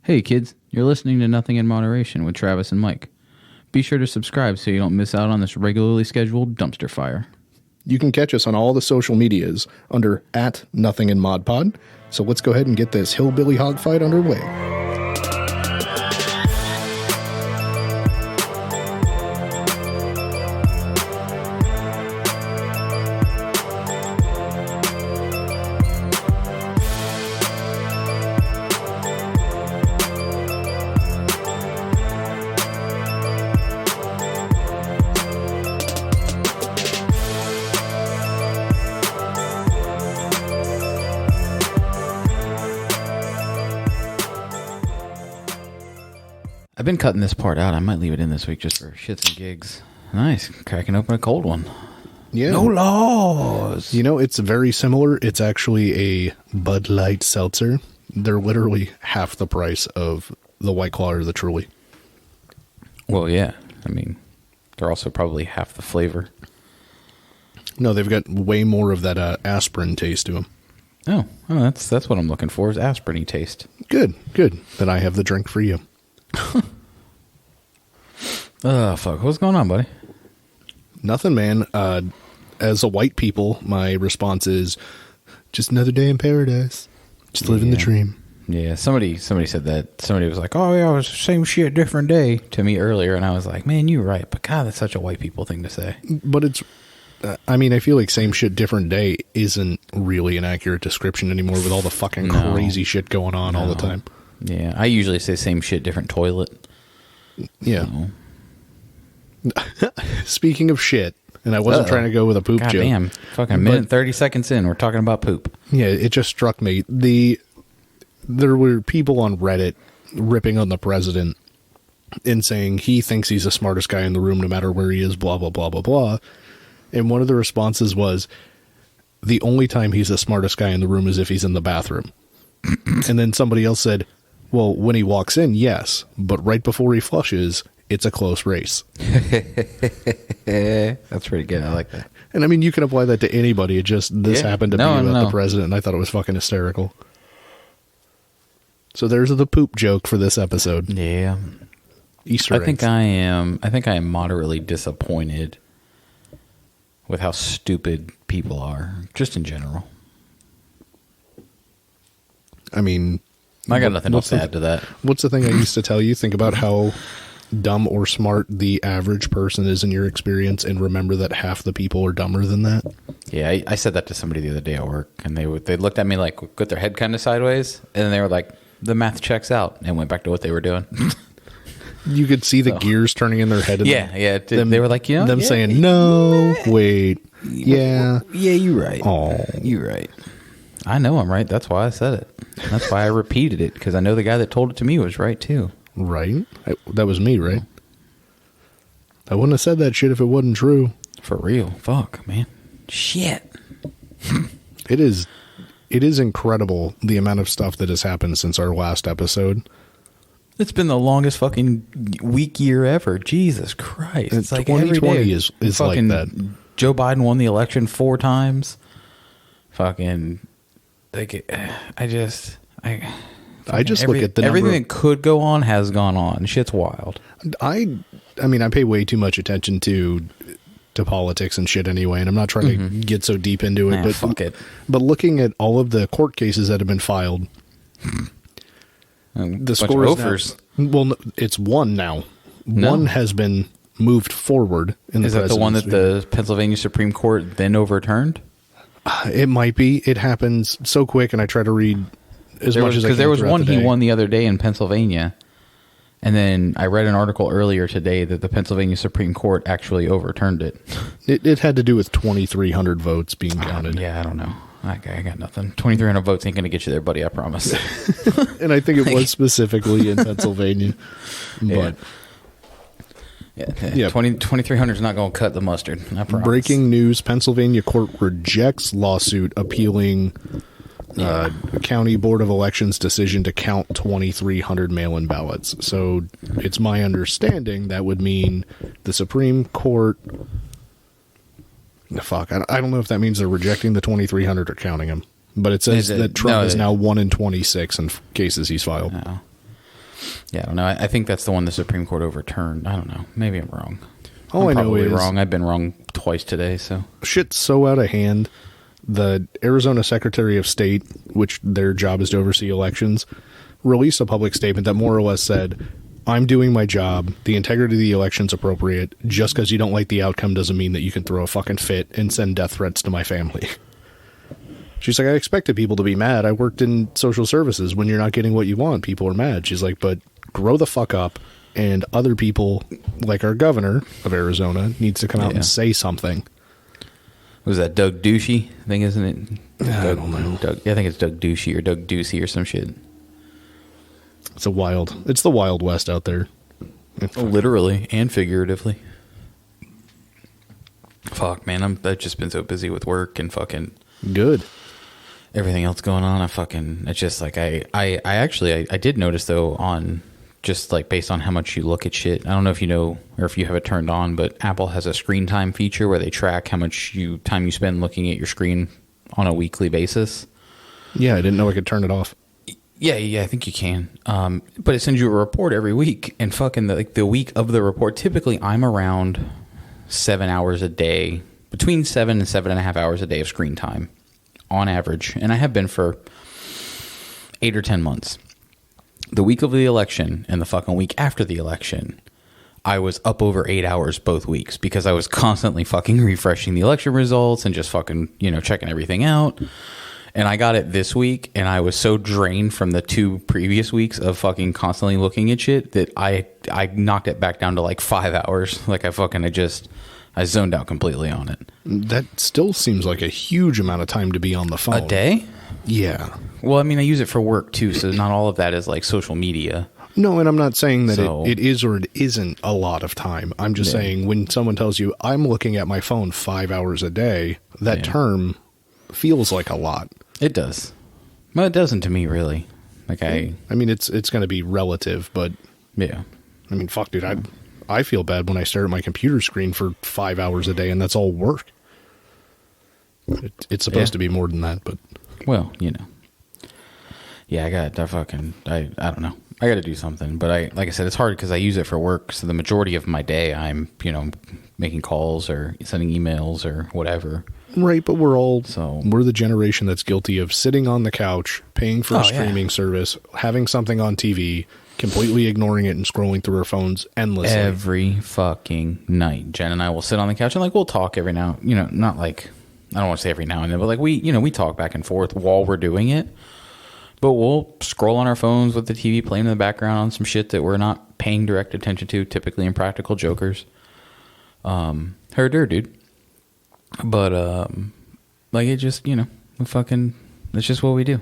Hey kids, you're listening to Nothing in Moderation with Travis and Mike. Be sure to subscribe so you don't miss out on this regularly scheduled dumpster fire. You can catch us on all the social medias under @NothingInModPod. So let's go ahead and get this hillbilly hog fight underway. I've been cutting this part out. I might leave it in this week just for shits and gigs. Nice. Cracking open a cold one. Yeah. No laws. You know, it's very similar. It's actually a Bud Light seltzer. They're literally half the price of the White Claw or the Truly. Well, yeah. I mean, they're also probably half the flavor. No, they've got way more of that aspirin taste to them. Oh, that's what I'm looking for is aspirin-y taste. Good. Then I have the drink for you. Oh, fuck. What's going on, buddy? Nothing, man. As a white people, my response is just another day in paradise. Just living the dream. Yeah, somebody said that. Somebody was like, oh, yeah, it was the same shit, different day to me earlier. And I was like, man, you're right. But God, that's such a white people thing to say. But it's, I mean, I feel like same shit, different day isn't really an accurate description anymore with all the fucking crazy shit going on all the time. Yeah, I usually say same shit, different toilet. Yeah. So. Speaking of shit, and I wasn't trying to go with a poop joke. Damn, fucking minute and 30 seconds in, we're talking about poop. Yeah, it just struck me. There were people on Reddit ripping on the president and saying he thinks he's the smartest guy in the room no matter where he is, blah, blah, blah, blah, blah. And one of the responses was, the only time he's the smartest guy in the room is if he's in the bathroom. And then somebody else said, well, when he walks in, yes, but right before he flushes, it's a close race. That's pretty good. I like that. And I mean, you can apply that to anybody. It just, this happened to be about the president, and I thought it was fucking hysterical. So there's the poop joke for this episode. Yeah. Easter eggs. I think I am moderately disappointed with how stupid people are, just in general. I mean, I got nothing else to add to that. What's the thing I used to tell you? Think about how dumb or smart the average person is in your experience, and remember that half the people are dumber than that. Yeah, I said that to somebody the other day at work, and they looked at me like with their head kind of sideways, and then they were like, the math checks out, and went back to what they were doing. You could see the gears turning in their head. And they were like, you know, them saying, no, wait, yeah. Yeah, you're right. Oh, you're right. I know I'm right. That's why I said it. That's why I repeated it, because I know the guy that told it to me was right, too. Right? That was me, right? I wouldn't have said that shit if it wasn't true. For real. Fuck, man. Shit. It is incredible the amount of stuff that has happened since our last episode. It's been the longest fucking week year ever. Jesus Christ. It's like 2020 is like that. Joe Biden won the election 4 times. Fucking... I just look at the number everything that could go on has gone on. Shit's wild. I mean, I pay way too much attention to politics and shit anyway, and I'm not trying to get so deep into it. But fuck it. But looking at all of the court cases that have been filed, the score is now, well, it's one now. No. One has been moved forward in the presidency. Is that the one that the Pennsylvania Supreme Court then overturned? It might be. It happens so quick, and I try to read as much as I can. Because there was one he won the other day in Pennsylvania, and then I read an article earlier today that the Pennsylvania Supreme Court actually overturned it. It had to do with 2,300 votes being counted. Yeah, I don't know. I got nothing. 2,300 votes ain't going to get you there, buddy, I promise. And I think it was specifically in Pennsylvania. But... Yeah, 2,300 is not going to cut the mustard. I promise. Breaking news: Pennsylvania court rejects lawsuit appealing county board of elections decision to count 2,300 mail-in ballots. So it's my understanding that would mean the Supreme Court. Fuck, I don't know if that means they're rejecting the 2,300 or counting them. But it says that Trump is now 1 in 26 in cases he's filed. No. Yeah, I don't know. I think that's the one the Supreme Court overturned. I don't know. Maybe I'm wrong. All I'm probably wrong. I've been wrong twice today. So shit's so out of hand. The Arizona Secretary of State, which their job is to oversee elections, released a public statement that more or less said, I'm doing my job. The integrity of the election's appropriate. Just because you don't like the outcome doesn't mean that you can throw a fucking fit and send death threats to my family. She's like, I expected people to be mad. I worked in social services. When you're not getting what you want, people are mad. She's like, but grow the fuck up. And other people, like our governor of Arizona, needs to come out and say something. Was that Doug Ducey thing, isn't it? I don't know. I think it's Doug Ducey or Doug Ducey or some shit. It's the Wild West out there. Literally and figuratively. Fuck, man, I've just been so busy with work and fucking... Good. Everything else going on, it's just like, I did notice though on... Just like based on how much you look at shit. I don't know if you know or if you have it turned on, but Apple has a screen time feature where they track how much time you spend looking at your screen on a weekly basis. Yeah, I didn't know I could turn it off. Yeah, I think you can. But it sends you a report every week, and fucking the week of the report, typically I'm around 7 hours a day, between 7 and 7.5 hours a day of screen time on average, and I have been for 8 or 10 months. The week of the election and the fucking week after the election, I was up over 8 hours both weeks because I was constantly fucking refreshing the election results and just fucking, checking everything out. And I got it this week, and I was so drained from the 2 previous weeks of fucking constantly looking at shit that I knocked it back down to like 5 hours. Like I zoned out completely on it. That still seems like a huge amount of time to be on the phone. A day? Yeah. Well, I mean, I use it for work too, so not all of that is like social media. No, and I'm not saying that it is or it isn't a lot of time. I'm just saying when someone tells you, I'm looking at my phone 5 hours a day, that term feels like a lot. It does. Well, it doesn't to me, really. Like I mean, it's going to be relative, but... Yeah. I mean, fuck, dude, I feel bad when I stare at my computer screen for 5 hours a day, and that's all work. It's supposed to be more than that, but... Well, Yeah, I don't know. I got to do something, but like I said, it's hard because I use it for work. So the majority of my day, I'm, making calls or sending emails or whatever. Right, but we're the generation that's guilty of sitting on the couch, paying for a streaming service, having something on TV, completely ignoring it and scrolling through our phones endlessly. Every fucking night. Jen and I will sit on the couch and we'll talk every now, not like, I don't want to say every now and then, but we talk back and forth while we're doing it. But we'll scroll on our phones with the TV playing in the background on some shit that we're not paying direct attention to, typically Impractical Jokers. Herder, dude. But, it just, that's just what we do.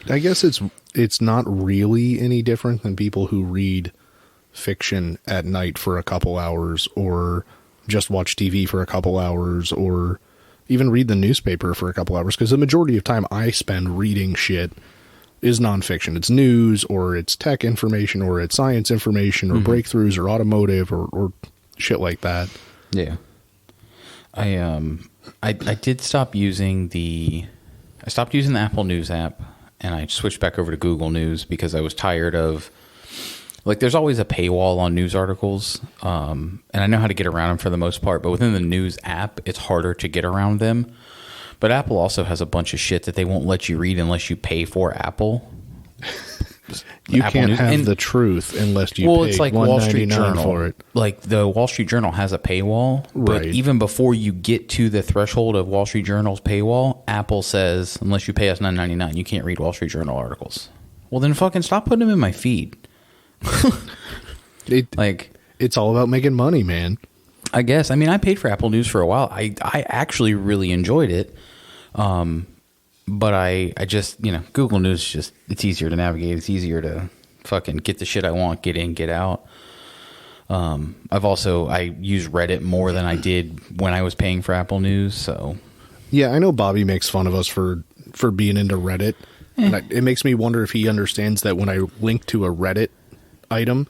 I guess it's not really any different than people who read fiction at night for a couple hours or just watch TV for a couple hours or even read the newspaper for a couple hours. Because the majority of time I spend reading shit is nonfiction. It's news or it's tech information or it's science information or breakthroughs or automotive or shit like that. Yeah. I did stop using the Apple News app and I switched back over to Google News because I was tired of there's always a paywall on news articles. And I know how to get around them for the most part, but within the news app, it's harder to get around them. But Apple also has a bunch of shit that they won't let you read unless you pay for Apple. You Apple can't News. Have the truth unless you pay it's like Wall Street Journal for it. Like the Wall Street Journal has a paywall, but even before you get to the threshold of Wall Street Journal's paywall, Apple says unless you pay us $9.99, you can't read Wall Street Journal articles. Well, then fucking stop putting them in my feed. It's all about making money, man. I guess. I mean, I paid for Apple News for a while. I actually really enjoyed it. But I just, Google News it's easier to navigate. It's easier to fucking get the shit I want, get in, get out. I use Reddit more than I did when I was paying for Apple News. So yeah, I know Bobby makes fun of us for being into Reddit. And it makes me wonder if he understands that when I link to a Reddit item,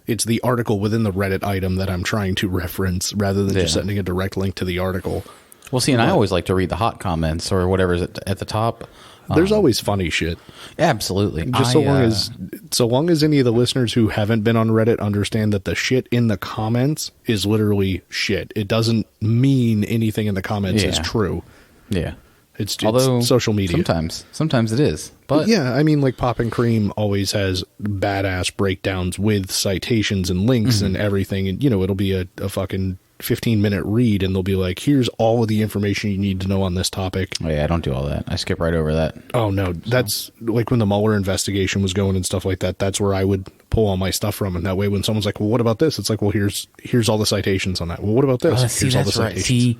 it's the article within the Reddit item that I'm trying to reference rather than just sending a direct link to the article. Well, see, and I always like to read the hot comments or whatever's at the top. There's always funny shit. Absolutely. Just so long as any of the listeners who haven't been on Reddit understand that the shit in the comments is literally shit. It doesn't mean anything in the comments is true. Yeah. It's social media. Sometimes it is. But yeah, I mean, like Pop and Cream always has badass breakdowns with citations and links and everything. And, it'll be a fucking 15-minute read, and they'll be like, here's all of the information you need to know on this topic. Oh, yeah, I don't do all that. I skip right over that. Oh, no. That's like when the Mueller investigation was going and stuff like that. That's where I would pull all my stuff from. And that way, when someone's like, well, what about this? It's like, well, here's all the citations on that. Well, what about this? Here's all the citations. See,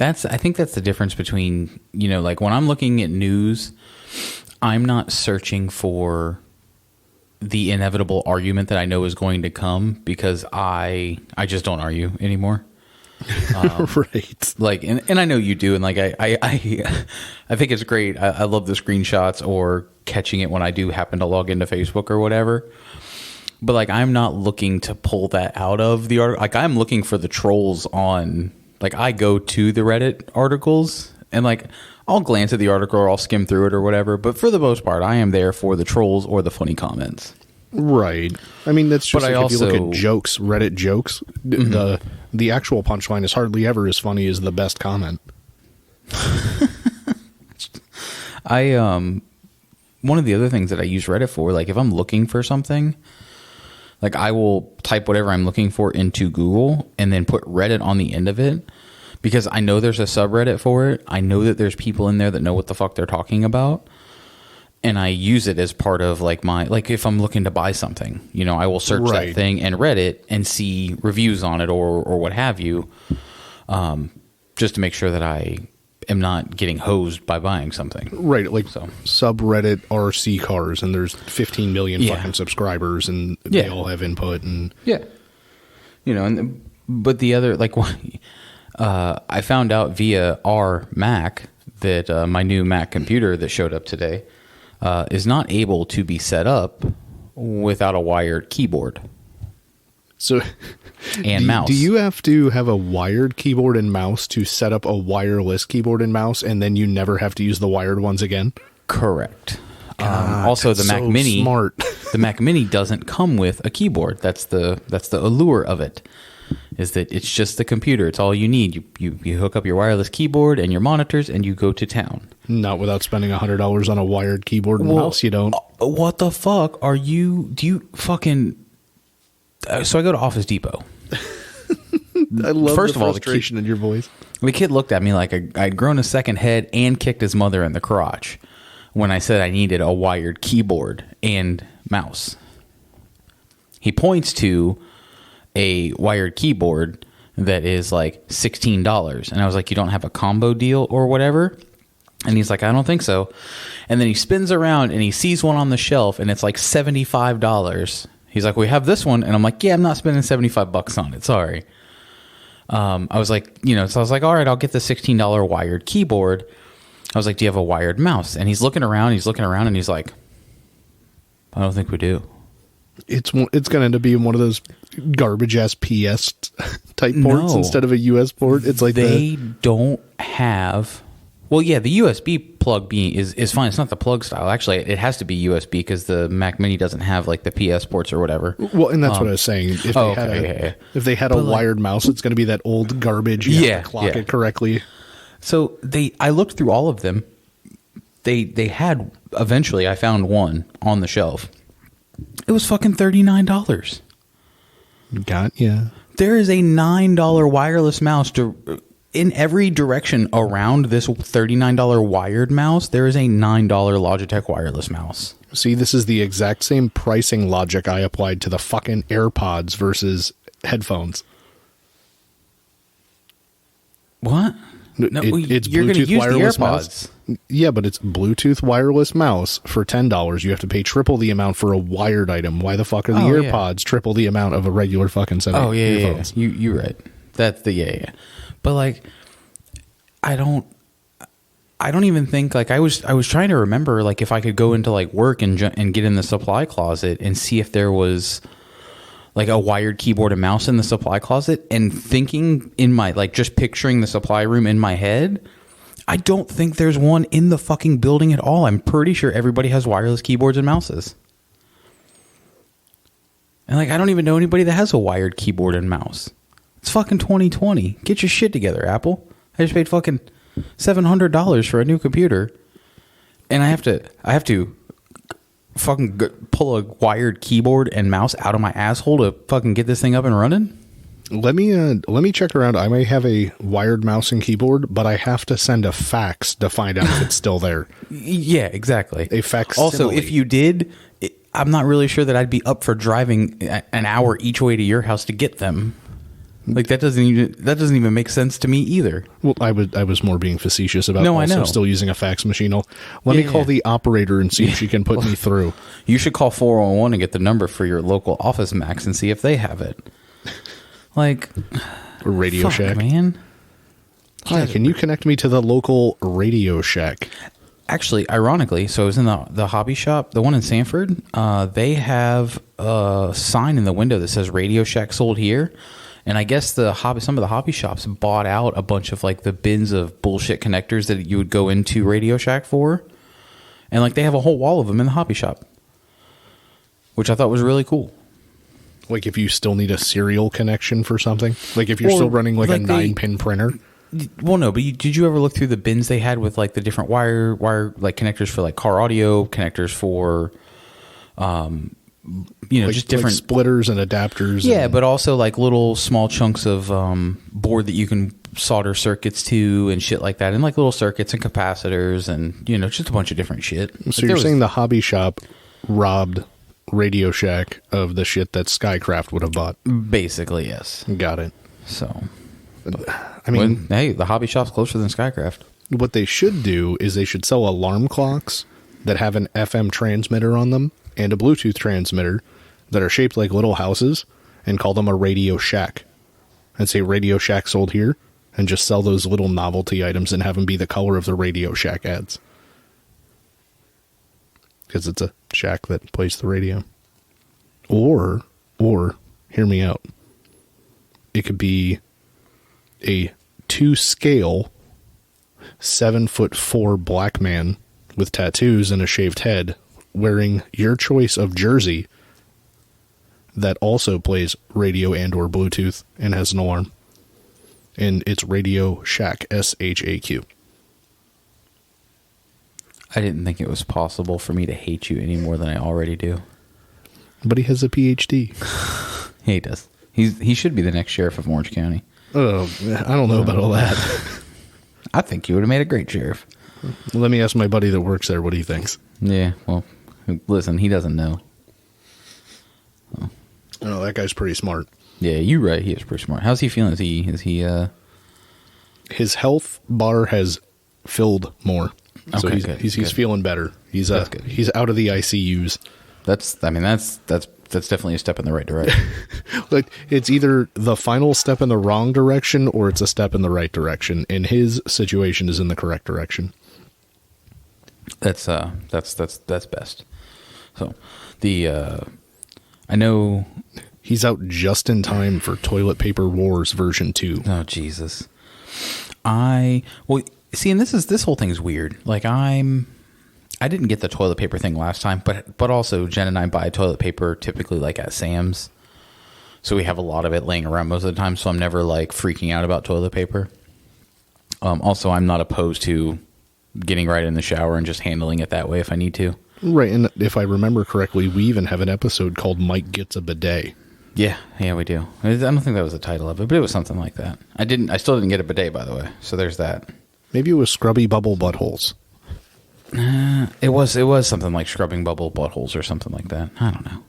I think that's the difference between, like when I'm looking at news, I'm not searching for the inevitable argument that I know is going to come, because I just don't argue anymore. Right. Like, and I know you do. And like, I think it's great. I love the screenshots or catching it when I do happen to log into Facebook or whatever. But like, I'm not looking to pull that out of the article. Like, I'm looking for the trolls on, like, I go to the Reddit articles and like, I'll glance at the article or I'll skim through it or whatever. But for the most part, I am there for the trolls or the funny comments. Right. I mean, that's just if you look at jokes, Reddit jokes, the actual punchline is hardly ever as funny as the best comment. One of the other things that I use Reddit for, like if I'm looking for something, like I will type whatever I'm looking for into Google and then put Reddit on the end of it, because I know there's a subreddit for it. I know that there's people in there that know what the fuck they're talking about. And I use it as part of like if I'm looking to buy something, I will search that thing and Reddit and see reviews on it or what have you, just to make sure that I am not getting hosed by buying something. Right. Like subreddit RC cars, and there's 15 million fucking subscribers, and they all have input. And but the other, like, I found out via our Mac that my new Mac computer that showed up today is not able to be set up without a wired keyboard. So, and mouse. Do you have to have a wired keyboard and mouse to set up a wireless keyboard and mouse, and then you never have to use the wired ones again? Correct. Also, the Mac Mini, smart. The Mac Mini doesn't come with a keyboard. That's the allure of it. Is that it's just the computer. It's all you need. You hook up your wireless keyboard and your monitors, and you go to town. Not without spending $100 on a wired keyboard and mouse. You don't. What the fuck are you? Do you fucking? So I go to Office Depot. I love the frustration in your voice. The kid looked at me like I'd grown a second head and kicked his mother in the crotch when I said I needed a wired keyboard and mouse. He points to a wired keyboard that is like $16. And I was like, you don't have a combo deal or whatever? And he's like, I don't think so. And then he spins around and he sees one on the shelf and it's like $75. He's like, we have this one. And I'm like, yeah, I'm not spending $75 on it. Sorry. I was like, so I was like, all right, I'll get the $16 wired keyboard. I was like, do you have a wired mouse? And he's looking around and he's like, I don't think we do. It's going to end up being one of those garbage ass PS type ports instead of a US port. It's like they don't have. Well, yeah, the USB plug is fine. It's not the plug style. Actually, it has to be USB because the Mac Mini doesn't have like the PS ports or whatever. Well, and that's what I was saying. If they had a wired mouse, it's going to be that old garbage. You have to clock it correctly. So I looked through all of them. They had, eventually I found one on the shelf. It was fucking $39. There is a $9 wireless mouse in every direction around this $39 wired mouse. There is a $9 Logitech wireless mouse. See, this is the exact same pricing logic I applied to the fucking AirPods versus headphones. What? No, it's you're going to use the AirPods. Mouse. Yeah, but it's Bluetooth wireless mouse for $10. You have to pay triple the amount for a wired item. Why the fuck are the AirPods triple the amount of a regular fucking set of earphones? Yeah. You're right. That's the But like, I don't even think like I was trying to remember like if I could go into like work and get in the supply closet and see if there was like a wired keyboard and mouse in the supply closet, and thinking in my, like, just picturing the supply room in my head, I don't think there's one in the fucking building at all. I'm pretty sure everybody has wireless keyboards and mouses. And like, I don't even know anybody that has a wired keyboard and mouse. It's fucking 2020. Get your shit together, Apple. I just paid fucking $700 for a new computer, and I have to fucking pull a wired keyboard and mouse out of my asshole to fucking get this thing up and running. Let me check around. I may have a wired mouse and keyboard, but I have to send a fax to find out if it's still there. Yeah, exactly. A fax. Also, if you did, I'm not really sure that I'd be up for driving an hour each way to your house to get them. Like that doesn't even make sense to me either. Well, I was more being facetious about I know. still using a fax machine. Let me call the operator and see if she can put me through. You should call 411 and get the number for your local Office Max and see if they have it. Like Radio Shack, man. Hi, can you connect me to the local Radio Shack? Actually, ironically, so I was in the hobby shop, the one in Sanford. They have a sign in the window that says Radio Shack sold here. And I guess some of the hobby shops bought out a bunch of like the bins of bullshit connectors that you would go into Radio Shack for. And like they have a whole wall of them in the hobby shop, which I thought was really cool. Like if you still need a serial connection for something, like if you're still running like a 9-pin printer. Well, no, but did you ever look through the bins they had with like the different wire like connectors for like car audio, connectors for, like, just different like splitters and adapters. Yeah, but also like little small chunks of board that you can solder circuits to and shit like that, and like little circuits and capacitors and just a bunch of different shit. So you're saying the hobby shop robbed Radio Shack of the shit that Skycraft would have bought? Basically, yes. Got it. So, I mean, hey, the hobby shop's closer than Skycraft. What they should do is they should sell alarm clocks that have an FM transmitter on them and a Bluetooth transmitter that are shaped like little houses and call them a Radio Shack and say Radio Shack sold here, and just sell those little novelty items and have them be the color of the Radio Shack ads. Because it's a shack that plays the radio. Or, hear me out. It could be a 2-scale 7'4" black man with tattoos and a shaved head wearing your choice of jersey that also plays radio and or Bluetooth and has an alarm. And it's Radio Shack, SHAQ. I didn't think it was possible for me to hate you any more than I already do. But he has a PhD. Yeah, he does. He should be the next sheriff of Orange County. Oh, I don't know about all that. I think you would have made a great sheriff. Let me ask my buddy that works there what he thinks. Yeah, well, listen, he doesn't know. Oh, that guy's pretty smart. Yeah, you're right. He is pretty smart. How's he feeling? Is he His health bar has filled more. So okay, he's feeling better. He's out of the ICUs. That's definitely a step in the right direction. Like, it's either the final step in the wrong direction or it's a step in the right direction. And his situation is in the correct direction. That's best. So I know he's out just in time for Toilet Paper Wars version 2. Oh Jesus. See, and this whole thing's weird. Like I didn't get the toilet paper thing last time, but also Jen and I buy toilet paper typically like at Sam's. So we have a lot of it laying around most of the time, so I'm never like freaking out about toilet paper. Also, I'm not opposed to getting right in the shower and just handling it that way if I need to. Right, and if I remember correctly, we even have an episode called Mike Gets a Bidet. Yeah, we do. I don't think that was the title of it, but it was something like that. I still didn't get a bidet, by the way, so there's that. Maybe it was Scrubby Bubble Buttholes. It was something like Scrubbing Bubble Buttholes or something like that. I don't know.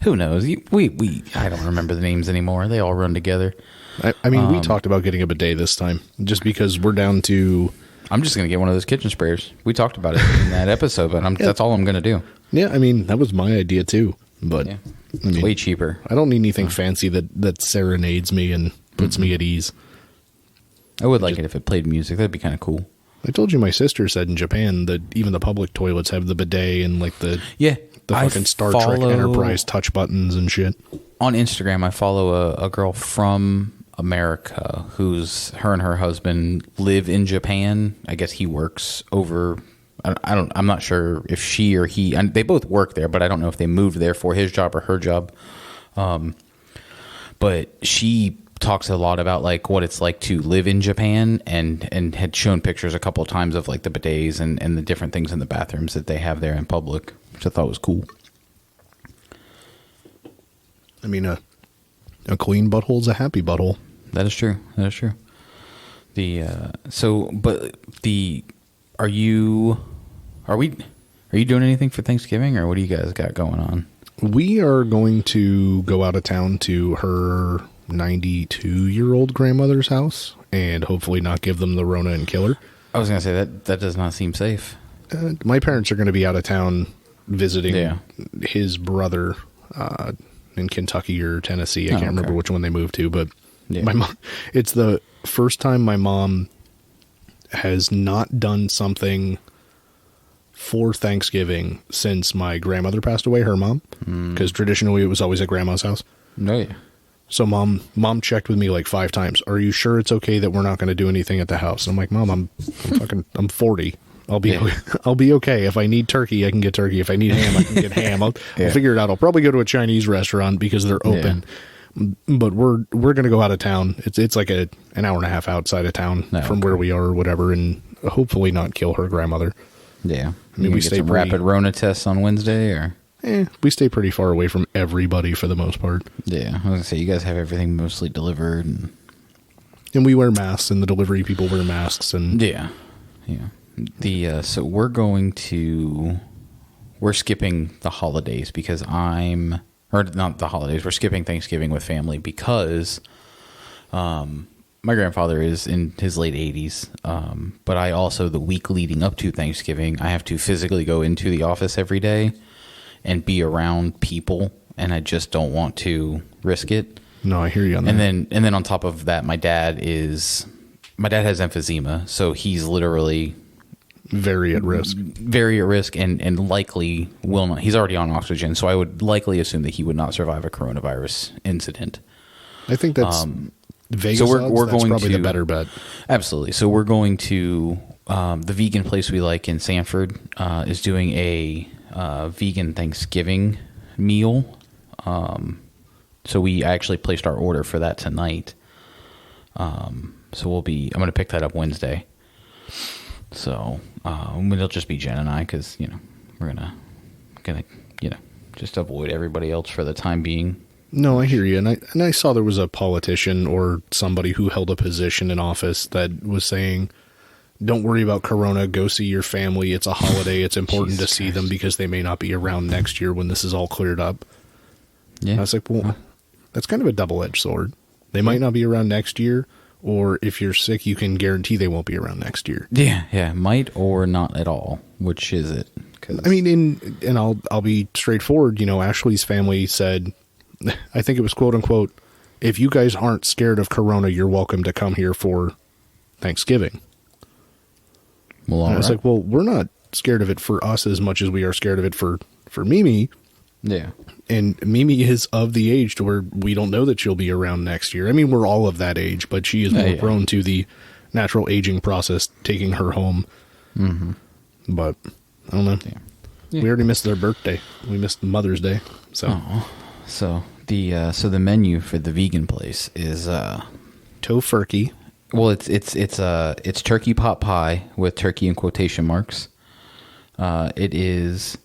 Who knows? I don't remember the names anymore. They all run together. I mean, we talked about getting a bidet this time, just because we're down to... I'm just going to get one of those kitchen sprayers. We talked about it in that episode, but that's all I'm going to do. Yeah, I mean, that was my idea too. But yeah, it's way cheaper. I don't need anything fancy that serenades me and puts me at ease. I would like it if it played music. That'd be kind of cool. I told you my sister said in Japan that even the public toilets have the bidet and like the fucking Star Trek Enterprise touch buttons and shit. On Instagram, I follow a girl from America, who's her and her husband live in Japan. I guess he works over. I'm not sure if she or he. And they both work there, but I don't know if they moved there for his job or her job. But she talks a lot about like what it's like to live in Japan, and had shown pictures a couple of times of like the bidets and the different things in the bathrooms that they have there in public, which I thought was cool. I mean, a clean butthole's a happy butthole. That is true. That is true. Are you doing anything for Thanksgiving, or what do you guys got going on? We are going to go out of town to her 92-year-old grandmother's house and hopefully not give them the Rona and kill her. I was going to say that does not seem safe. My parents are going to be out of town visiting his brother in Kentucky or Tennessee. I can't remember which one they moved to, but my mom, it's the first time my mom has not done something for Thanksgiving since my grandmother passed away, her mom, because traditionally it was always at grandma's house. No, yeah. So mom checked with me like 5 times. Are you sure it's okay that we're not going to do anything at the house? I'm like, Mom, I'm 40. I'll be okay. If I need turkey, I can get turkey. If I need ham, I can get ham. I'll figure it out. I'll probably go to a Chinese restaurant because they're open. Yeah. But we're going to go out of town. It's like an hour and a half outside of town from where we are or whatever, and hopefully not kill her grandmother. Yeah. I mean, we stay rapid Rona tests on Wednesday, or we stay pretty far away from everybody for the most part. Yeah, I was gonna say you guys have everything mostly delivered, and we wear masks, and the delivery people wear masks, and yeah. So we're skipping the holidays because not the holidays. We're skipping Thanksgiving with family because my grandfather is in his late 80s, but I also, the week leading up to Thanksgiving, I have to physically go into the office every day and be around people, and I just don't want to risk it. No, I hear you on that. And then on top of that, my dad has emphysema, so he's literally very at risk. Very at risk, and likely will not. He's already on oxygen, so I would likely assume that he would not survive a coronavirus incident. I think that's Vegas. So we're that's going probably to the better bet. Absolutely. So we're going to the vegan place we like in Sanford is doing a vegan Thanksgiving meal. So I actually placed our order for that tonight. So I'm going to pick that up Wednesday. So it'll just be Jen and I, because we're gonna just avoid everybody else for the time being. No, I hear you, and I saw there was a politician or somebody who held a position in office that was saying, "Don't worry about Corona. Go see your family. It's a holiday. It's important to see them because they may not be around next year when this is all cleared up." Yeah, and I was like, "Well, that's kind of a double-edged sword. They might not be around next year." Or if you're sick, you can guarantee they won't be around next year. Yeah, might or not at all. Which is it? I mean, and I'll be straightforward. Ashley's family said, I think it was quote unquote, "If you guys aren't scared of Corona, you're welcome to come here for Thanksgiving." Well, I was like, well, we're not scared of it for us as much as we are scared of it for Mimi. Yeah. And Mimi is of the age to where we don't know that she'll be around next year. I mean, we're all of that age, but she is more prone to the natural aging process taking her home. Mm-hmm. But I don't know. Yeah. We already missed their birthday. We missed Mother's Day. So the menu for the vegan place is tofurkey. Well, it's turkey pot pie with turkey in quotation marks. It is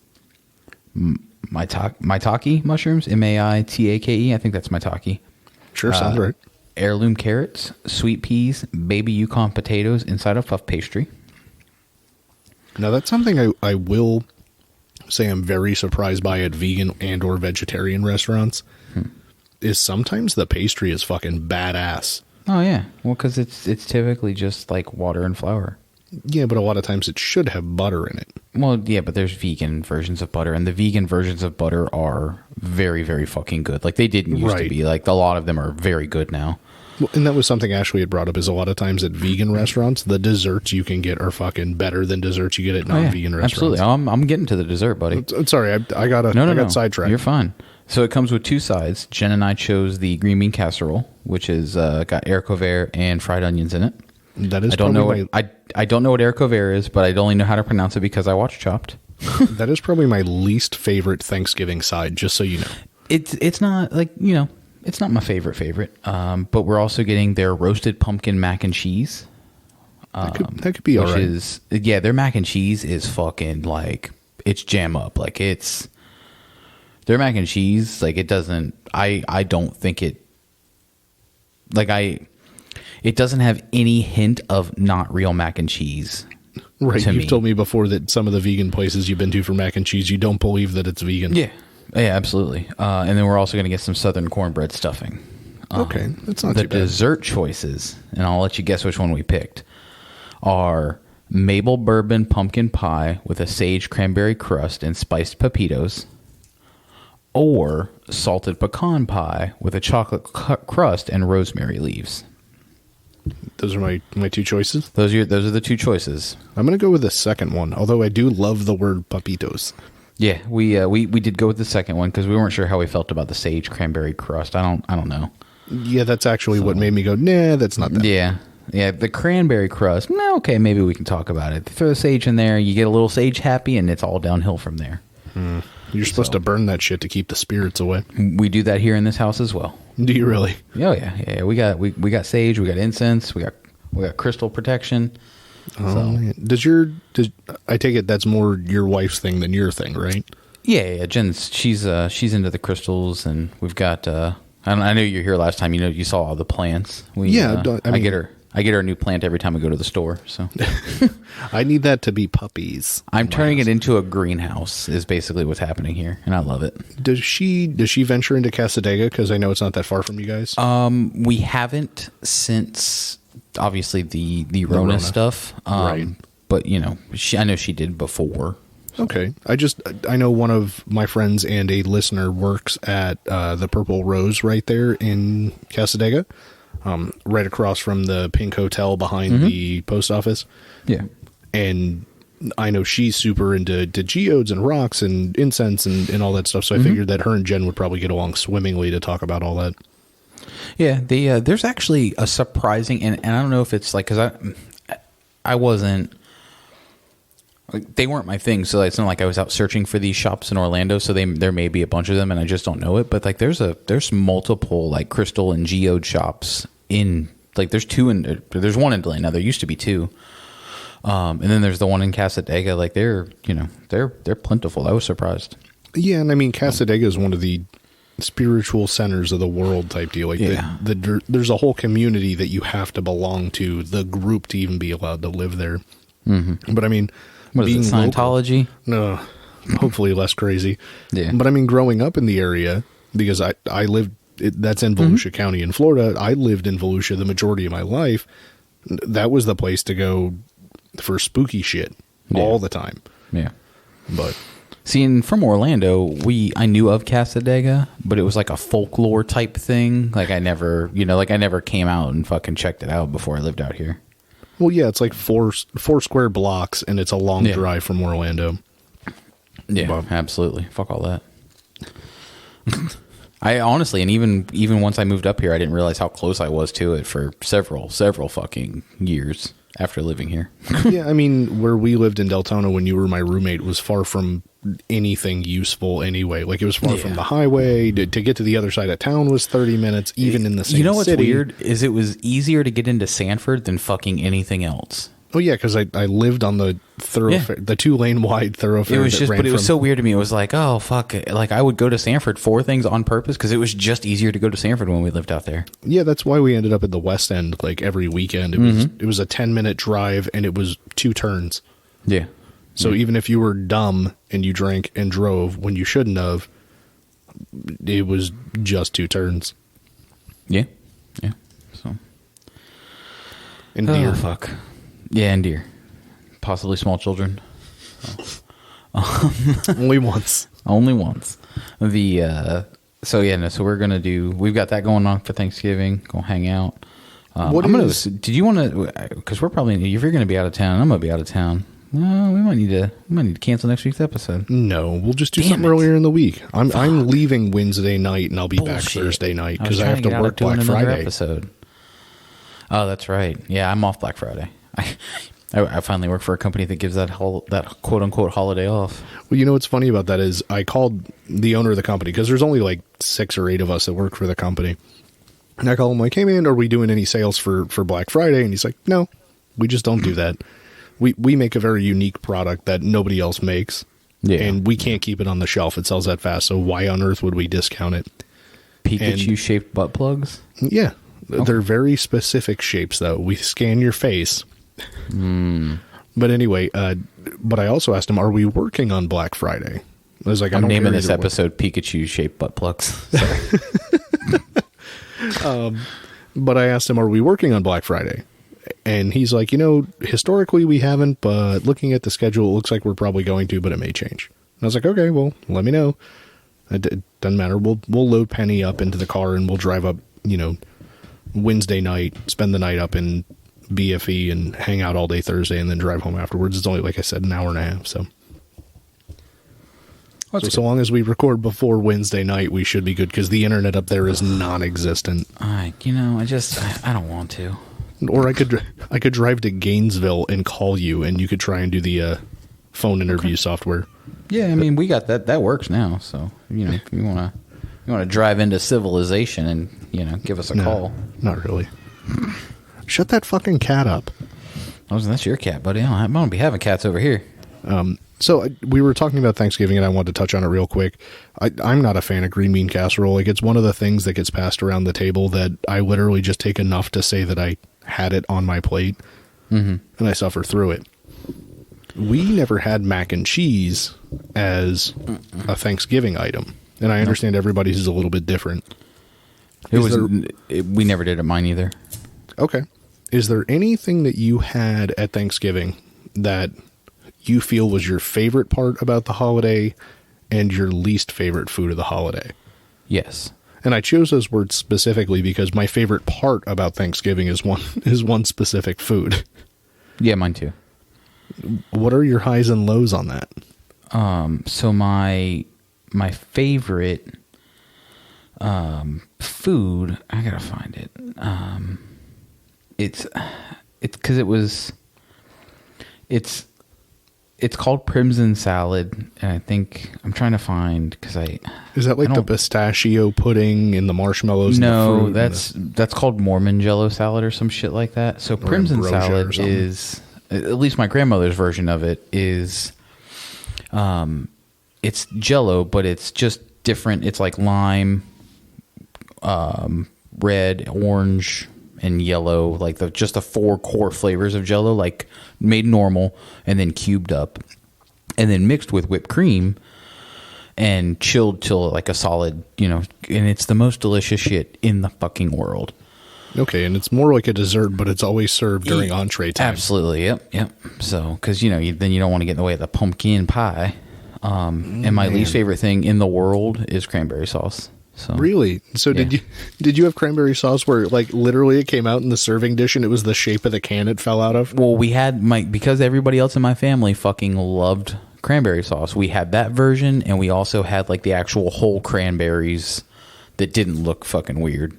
maitake mushrooms, maitake. I think that's maitake. Sure, sounds right. Heirloom carrots, sweet peas, baby Yukon potatoes inside a puff pastry. Now that's something I will say I'm very surprised by at vegan and or vegetarian restaurants. Is sometimes the pastry is fucking badass. Oh yeah, well, because it's typically just like water and flour. Yeah, but a lot of times it should have butter in it. Well, yeah, but there's vegan versions of butter, and the vegan versions of butter are very, very fucking good. Like, they didn't used to be. Like, a lot of them are very good now. Well, and that was something Ashley had brought up, is a lot of times at vegan restaurants, the desserts you can get are fucking better than desserts you get at non-vegan restaurants. Absolutely. I'm getting to the dessert, buddy. Sorry, I got sidetracked. You're fine. So it comes with two sides. Jen and I chose the green bean casserole, which is got haricot vert and fried onions in it. That is I don't know what haricot vert is, but I only know how to pronounce it because I watch Chopped. That is probably my least favorite Thanksgiving side, just so you know. It's not like, it's not my favorite. But we're also getting their roasted pumpkin mac and cheese. That could be all right. Their mac and cheese is fucking like, it's jam up. Like their mac and cheese, like it doesn't, I don't think it, like it doesn't have any hint of not real mac and cheese. Right. You've told me before that some of the vegan places you've been to for mac and cheese, you don't believe that it's vegan. Yeah. Yeah, absolutely. And then we're also going to get some southern cornbread stuffing. Okay. That's not the too bad. dessert choices, and I'll let you guess which one we picked, are maple bourbon pumpkin pie with a sage cranberry crust and spiced pepitos, or salted pecan pie with a chocolate crust and rosemary leaves. Those are my two choices. Those are the two choices. I'm going to go with the second one, although I do love the word pepitos. Yeah, we did go with the second one because we weren't sure how we felt about the sage cranberry crust. I don't know. Yeah, that's actually what made me go, nah, that's not that. Yeah, the cranberry crust. No, okay, maybe we can talk about it. Throw the sage in there, you get a little sage happy, and it's all downhill from there. You're supposed to burn that shit to keep the spirits away. We do that here in this house as well. Do you really? Oh yeah. We got sage, we got incense, we got crystal protection. Oh, so. I take it that's more your wife's thing than your thing, right? Yeah. Jen's she's into the crystals, and we've got. I know you were here last time. You saw all the plants. I get her a new plant every time I go to the store. So I need that to be puppies. I'm turning it into a greenhouse. Is basically what's happening here, and I love it. Does she venture into Casadega? Because I know it's not that far from you guys. We haven't since obviously the Rona stuff. Right. But I know she did before. So. Okay. I know one of my friends and a listener works at the Purple Rose right there in Casadega. Right across from the Pink Hotel behind the post office. Yeah. And I know she's super into geodes and rocks and incense and all that stuff. So I figured that her and Jen would probably get along swimmingly to talk about all that. Yeah. There's actually a surprising, and I don't know if it's like, because I wasn't, like, they weren't my thing. So it's not like I was out searching for these shops in Orlando. So there may be a bunch of them and I just don't know it. But like there's multiple like crystal and geode shops in, like there's one in Delaney. Now there used to be two. And then there's the one in Casadega. Like they're plentiful. I was surprised. Yeah. And I mean, Casadega is one of the spiritual centers of the world type deal. Like there's a whole community that you have to belong to, the group, to even be allowed to live there. Mm-hmm. But I mean, what is it, Scientology? No, hopefully less crazy. Yeah. But I mean, growing up in the area, because I lived, that's in Volusia County in Florida. I lived in Volusia the majority of my life. That was the place to go for spooky shit all the time. Yeah. But seeing from Orlando, I knew of Casadega, but it was like a folklore type thing. Like I never came out and fucking checked it out before I lived out here. Well, yeah, it's like four square blocks, and it's a long drive from Orlando. Yeah, absolutely. Fuck all that. I honestly, and even once I moved up here, I didn't realize how close I was to it for several fucking years after living here. Yeah, I mean, where we lived in Deltona when you were my roommate was far from anything useful anyway. Like it was far from the highway. To get to the other side of town was 30 minutes, even in the same city. You know what's weird is it was easier to get into Sanford than fucking anything else. Oh yeah, because I lived on the thoroughfare, the 2-lane wide thoroughfare. It was it was so weird to me. It was like, oh fuck, like I would go to Sanford for things on purpose because it was just easier to go to Sanford when we lived out there. Yeah, that's why we ended up at the West End like every weekend. It was a 10-minute drive and it was 2 turns. Yeah. So even if you were dumb and you drank and drove when you shouldn't have, it was just 2 turns. Yeah. Yeah. So. And deer. Oh, fuck. Yeah, and deer. Possibly small children. Only once. Only once. So we're going to we've got that going on for Thanksgiving. Go hang out. Did you want to, because we're probably, if you're going to be out of town, I'm going to be out of town. Well, we might need to cancel next week's episode. No, we'll just do Damn something it. earlier in the week. I'm leaving Wednesday night, and I'll be back Bullshit. Thursday night I was because I have trying to get out work of doing Black another Friday. episode. Oh, that's right. Yeah, I'm off Black Friday. I finally work for a company that gives that quote unquote holiday off. Well, you know what's funny about that is I called the owner of the company because there's only like 6 or 8 of us that work for the company. And I call him like, hey man, are we doing any sales for Black Friday? And he's like, no, we just don't do that. We make a very unique product that nobody else makes. Yeah. And we can't keep it on the shelf. It sells that fast. So why on earth would we discount it? Pikachu-shaped butt plugs? Yeah. They're very specific shapes, though. We scan your face. But anyway, but I also asked him, are we working on Black Friday? I was like, I'm naming this either way. episode Pikachu-shaped butt plugs. But I asked him, are we working on Black Friday? And he's like, historically we haven't, but looking at the schedule, it looks like we're probably going to, but it may change. And I was like, okay, well, let me know. It doesn't matter. We'll load Penny up into the car and we'll drive up, Wednesday night, spend the night up in BFE and hang out all day Thursday and then drive home afterwards. It's only, like I said, an hour and a half. So long as we record before Wednesday night, we should be good because the internet up there is non-existent. I don't want to. Or I could drive to Gainesville and call you, and you could try and do the phone interview software. Yeah, I mean, we got that. That works now. So if you want to drive into civilization and give us a call. Not really. Shut that fucking cat up. That's your cat, buddy. I don't be having cats over here. So we were talking about Thanksgiving, and I wanted to touch on it real quick. I'm not a fan of green bean casserole. Like, it's one of the things that gets passed around the table that I literally just take enough to say that I had it on my plate, and I suffer through it. We never had mac and cheese as a Thanksgiving item, and I understand everybody's is a little bit different. We never did at mine either. Okay. Is there anything that you had at Thanksgiving that you feel was your favorite part about the holiday and your least favorite food of the holiday? Yes. And I chose those words specifically because my favorite part about Thanksgiving is one specific food. Yeah, mine too. What are your highs and lows on that? So my favorite food, I gotta find it. It's because it's called Crimson Salad, and I think I'm trying to find because is that like the pistachio pudding and the marshmallows? No, and the fruit that's called Mormon Jello salad or some shit like that. So Crimson Salad is, at least my grandmother's version of it is, it's Jello, but it's just different. It's like lime, red, orange, and yellow, like just the 4 core flavors of Jello, like made normal and then cubed up and then mixed with whipped cream and chilled till like a solid, and it's the most delicious shit in the fucking world. Okay, and it's more like a dessert, but it's always served during entree time. Absolutely, yep. So, because then you don't want to get in the way of the pumpkin pie. And my least favorite thing in the world is cranberry sauce. So, really? So yeah. did you have cranberry sauce where like literally it came out in the serving dish and it was the shape of the can it fell out of? Well, we had because everybody else in my family fucking loved cranberry sauce. We had that version, and we also had like the actual whole cranberries that didn't look fucking weird.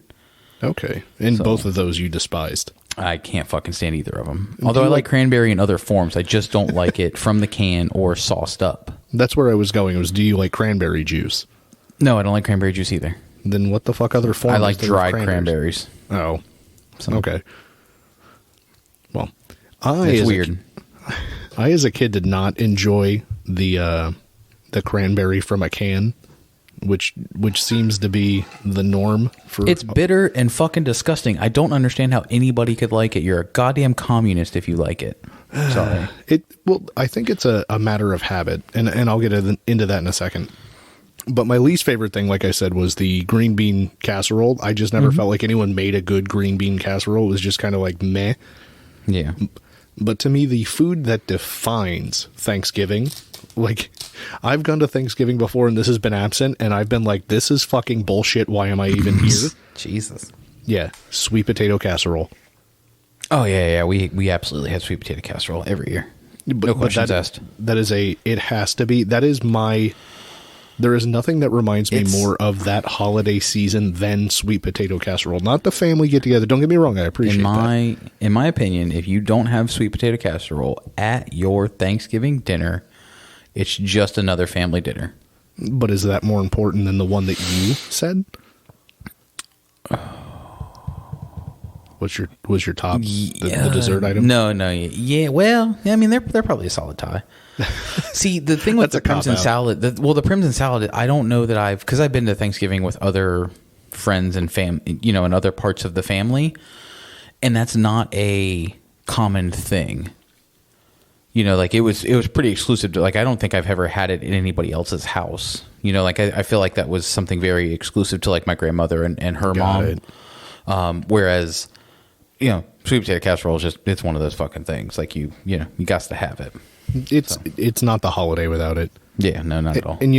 Okay, and both of those you despised. I can't fucking stand either of them. Although I like cranberry in other forms, I just don't like it from the can or sauced up. That's where I was going. Do you like cranberry juice? No, I don't like cranberry juice either. Then what the fuck other form? I like dried cranberries. Oh, So, okay. Well, it's weird. I as a kid did not enjoy the cranberry from a can, which seems to be the norm for. It's bitter and fucking disgusting. I don't understand how anybody could like it. You're a goddamn communist if you like it. Sorry. I think it's a matter of habit, and I'll get into that in a second. But my least favorite thing, like I said, was the green bean casserole. I just never felt like anyone made a good green bean casserole. It was just kind of like meh. Yeah. But to me, the food that defines Thanksgiving, like I've gone to Thanksgiving before and this has been absent, and I've been like, this is fucking bullshit. Why am I even here? Jesus. Yeah. Sweet potato casserole. Oh, yeah. We absolutely had sweet potato casserole every year. No questions asked. That is it has to be, that is my, there is nothing that reminds me more of that holiday season than sweet potato casserole. Not the family get together. Don't get me wrong. I appreciate that. In my opinion, if you don't have sweet potato casserole at your Thanksgiving dinner, it's just another family dinner. But is that more important than the one that you said? Was your top the dessert item? No. Yeah. Well, I mean, they're probably a solid tie. See, the thing with the Crimson salad, the Crimson salad, I don't know that because I've been to Thanksgiving with other friends and in other parts of the family, and that's not a common thing. Like it was pretty exclusive to, like, I don't think I've ever had it in anybody else's house. Like I feel like that was something very exclusive to like my grandmother and her mom. Whereas, sweet potato casserole is it's one of those fucking things. Like you got to have it. It's not the holiday without it. Yeah, no, not at all. And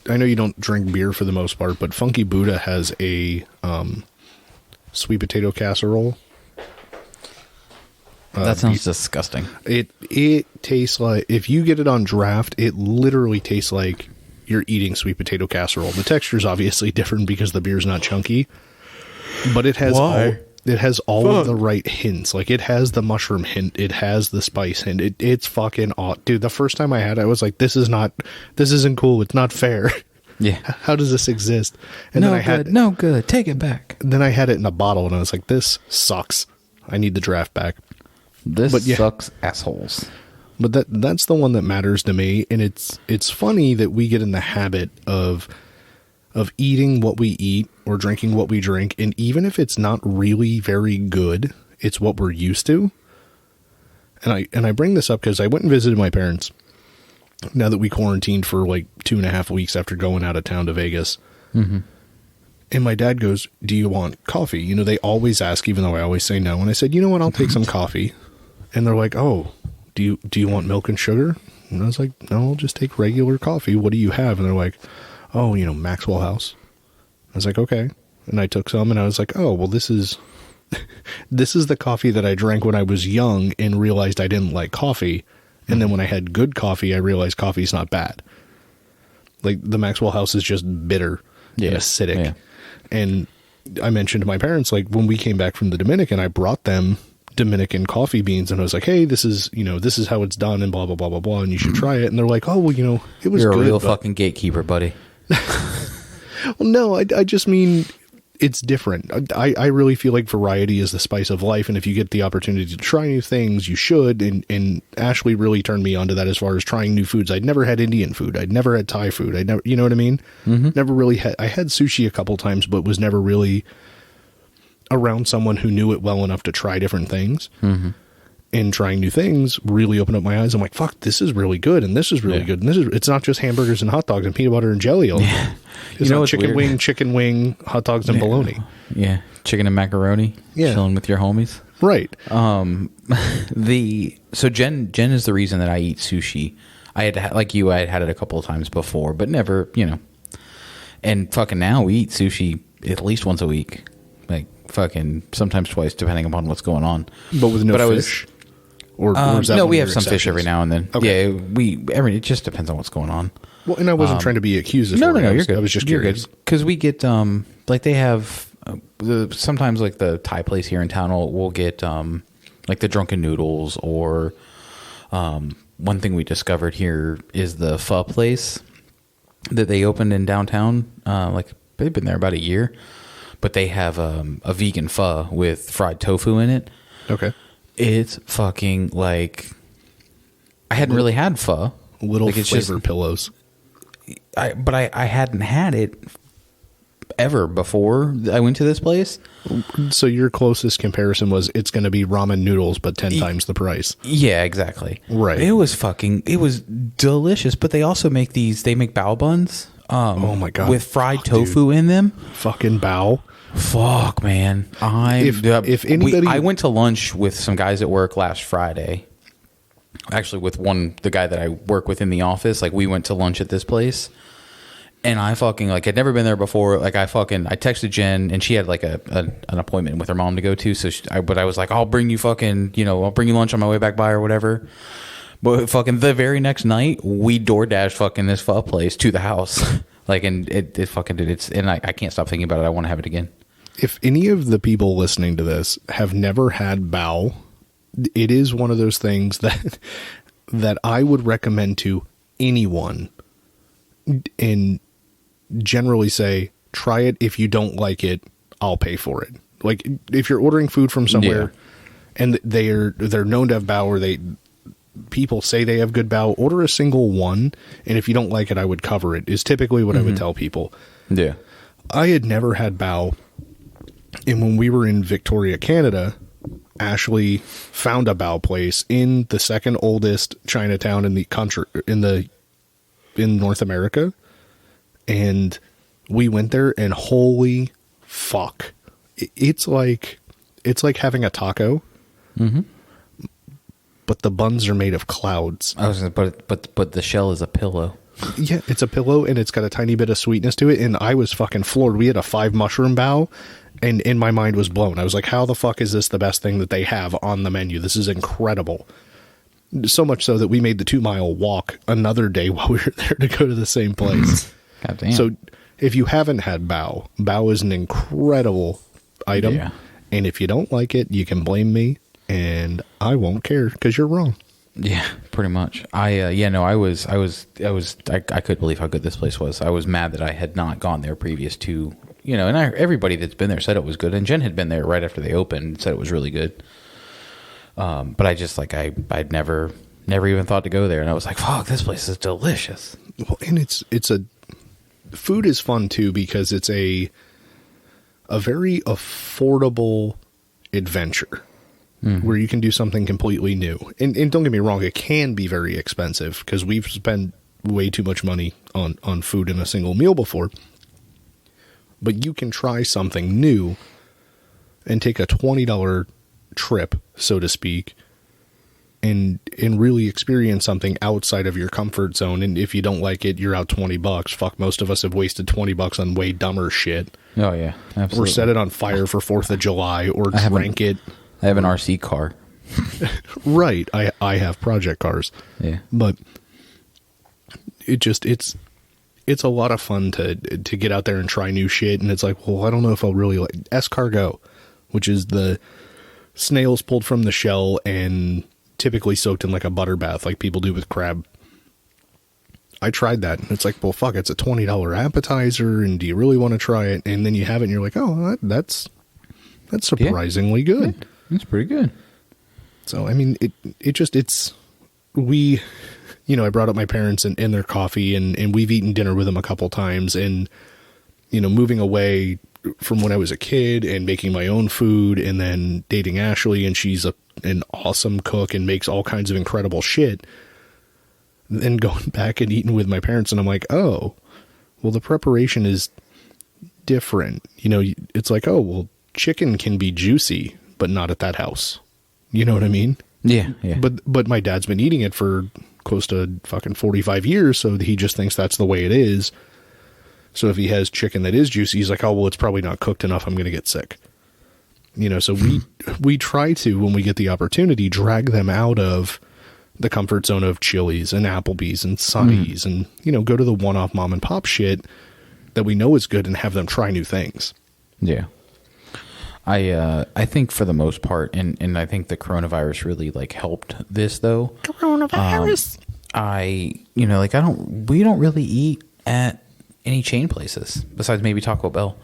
I know you don't drink beer for the most part, but Funky Buddha has a sweet potato casserole. That sounds disgusting. It tastes like, if you get it on draft, it literally tastes like you're eating sweet potato casserole. The texture is obviously different because the beer's not chunky, but it has all of the right hints. Like, it has the mushroom hint, it has the spice hint. It's fucking awesome. Dude, the first time I had it, I was like, this isn't cool. It's not fair. Yeah. How does this exist? And no good. Take it back. Then I had it in a bottle and I was like, this sucks. I need the draft back. Sucks assholes. But that's the one that matters to me, and it's funny that we get in the habit of eating what we eat or drinking what we drink, and even if it's not really very good, it's what we're used to. And I bring this up because I went and visited my parents now that we quarantined for like 2.5 weeks after going out of town to Vegas. Mm-hmm. And my dad goes, "Do you want coffee?" They always ask, even though I always say no. And I said, "You know what? I'll take some coffee." And they're like, "Oh, do you want milk and sugar?" And I was like, "No, I'll just take regular coffee. What do you have?" And they're like, "Oh, Maxwell House." I was like, "Okay." And I took some and I was like, "Oh, well, this is the coffee that I drank when I was young and realized I didn't like coffee. And then when I had good coffee, I realized coffee's not bad. Like, the Maxwell House is just bitter and acidic." Yeah. And I mentioned to my parents, like, when we came back from the Dominican, I brought them Dominican coffee beans, and I was like, "Hey, this is how it's done, and blah blah blah blah blah, and you should try it." And they're like, "Oh, well, it was You're good." You're a real fucking gatekeeper, buddy. Well, no, I just mean it's different. I really feel like variety is the spice of life, and if you get the opportunity to try new things, you should. And Ashley really turned me onto that as far as trying new foods. I'd never had Indian food. I'd never had Thai food. I'd never, you know what I mean? Mm-hmm. Never really had. I had sushi a couple times, but was never really around someone who knew it well enough to try different things. Mm-hmm. And trying new things really opened up my eyes. I'm like, fuck, this is really good, and this is really good, and it's not just hamburgers and hot dogs and peanut butter and jelly. Yeah. It's not chicken wing, hot dogs and bologna. Yeah, chicken and macaroni. Yeah, chilling with your homies. Right. So Jen is the reason that I eat sushi. I had had it a couple of times before, but never, And fucking now we eat sushi at least once a week, like fucking sometimes twice, depending upon what's going on. But with no fish. Or is that no, we have some fish every now and then. Okay. Yeah, it just depends on what's going on. Well, and I wasn't trying to be accused of No, you're good. I was just curious. Because we get, like they have, sometimes like the Thai place here in town we'll get, like the drunken noodles, or one thing we discovered here is the pho place that they opened in downtown. Like they've been there about a year, but they have a vegan pho with fried tofu in it. Okay. It's fucking like, I hadn't really had pho. Little like flavor pillows. But I hadn't had it ever before I went to this place. So your closest comparison was it's going to be ramen noodles, but 10 times the price. Yeah, exactly. Right. It was delicious, but they also make bao buns. Oh my God. With fried tofu in them. Fucking bao. Fuck, man. If anybody, I went to lunch with some guys at work last Friday. Actually, with the guy that I work with in the office. Like, we went to lunch at this place, and I fucking, like, I'd never been there before. Like, I texted Jen, and she had like an appointment with her mom to go to. So, but I was like, I'll bring you lunch on my way back by or whatever. But fucking the very next night, we DoorDash fucking this pho place to the house. Like, and it fucking did. And I can't stop thinking about it. I want to have it again. If any of the people listening to this have never had bao, it is one of those things that I would recommend to anyone, and generally say, try it. If you don't like it, I'll pay for it. Like, if you're ordering food from somewhere and they're known to have bao, or people say they have good bao, order a single one, and if you don't like it, I would cover it, is typically what I would tell people. Yeah. I had never had bao, and when we were in Victoria, Canada, Ashley found a bao place in the second oldest Chinatown in the country, in North America, and we went there, and holy fuck, it's like having a taco, but the buns are made of clouds. I was gonna, but the shell is a pillow. Yeah, it's a pillow, and it's got a tiny bit of sweetness to it, and I was fucking floored. We had a 5 mushroom bao, and in my mind was blown. I was like, how the fuck is this the best thing that they have on the menu? This is incredible. So much so that we made the 2-mile walk another day while we were there to go to the same place. God damn. So if you haven't had bao is an incredible item. Yeah. And if you don't like it, you can blame me, and I won't care, because you're wrong. Yeah, pretty much. I couldn't believe how good this place was. I was mad that I had not gone there previous to, and everybody that's been there said it was good. And Jen had been there right after they opened and said it was really good. But I just I'd never even thought to go there. And I was like, fuck, this place is delicious. Well, and food is fun too, because it's a very affordable adventure. Where you can do something completely new. And don't get me wrong, it can be very expensive, because we've spent way too much money on food in a single meal before. But you can try something new and take a $20 trip, so to speak, and really experience something outside of your comfort zone. And if you don't like it, you're out $20. Fuck, most of us have wasted $20 on way dumber shit. Oh yeah, absolutely. Or set it on fire for 4th of July, or drank it. I have an RC car. Right. I have project cars. Yeah. But it's a lot of fun to get out there and try new shit. And it's like, well, I don't know if I'll really like escargot, which is the snails pulled from the shell and typically soaked in like a butter bath, like people do with crab. I tried that, and it's like, well, fuck, it's a $20 appetizer, and do you really want to try it? And then you have it, and you're like, oh, that's surprisingly good. Yeah. It's pretty good. So, I mean, I brought up my parents and their coffee, and we've eaten dinner with them a couple times, and, moving away from when I was a kid and making my own food, and then dating Ashley, and she's an awesome cook and makes all kinds of incredible shit. Then going back and eating with my parents, and I'm like, oh, well, the preparation is different. It's like, oh, well, chicken can be juicy, but not at that house. You know what I mean? Yeah, yeah. But my dad's been eating it for close to fucking 45 years, so he just thinks that's the way it is. So if he has chicken that is juicy, he's like, oh, well, it's probably not cooked enough. I'm going to get sick. So we try to, when we get the opportunity, drag them out of the comfort zone of Chili's and Applebee's and Sonny's and, go to the one-off mom and pop shit that we know is good and have them try new things. Yeah. I think for the most part, and I think the coronavirus really helped this though. Coronavirus. We don't really eat at any chain places besides maybe Taco Bell.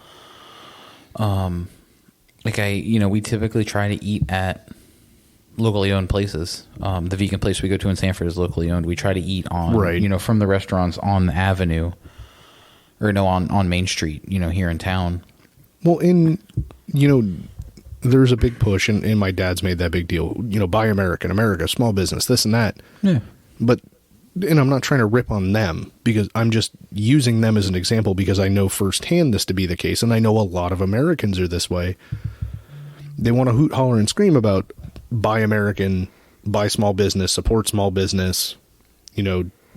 We typically try to eat at locally owned places. The vegan place we go to in Sanford is locally owned. We try to eat on, from the restaurants on the avenue, or on Main Street, here in town. Well, there's a big push, and my dad's made that big deal. Buy America, small business, this and that. Yeah. And I'm not trying to rip on them, because I'm just using them as an example, because I know firsthand this to be the case, and I know a lot of Americans are this way. They want to hoot, holler, and scream about buy American, buy small business, support small business.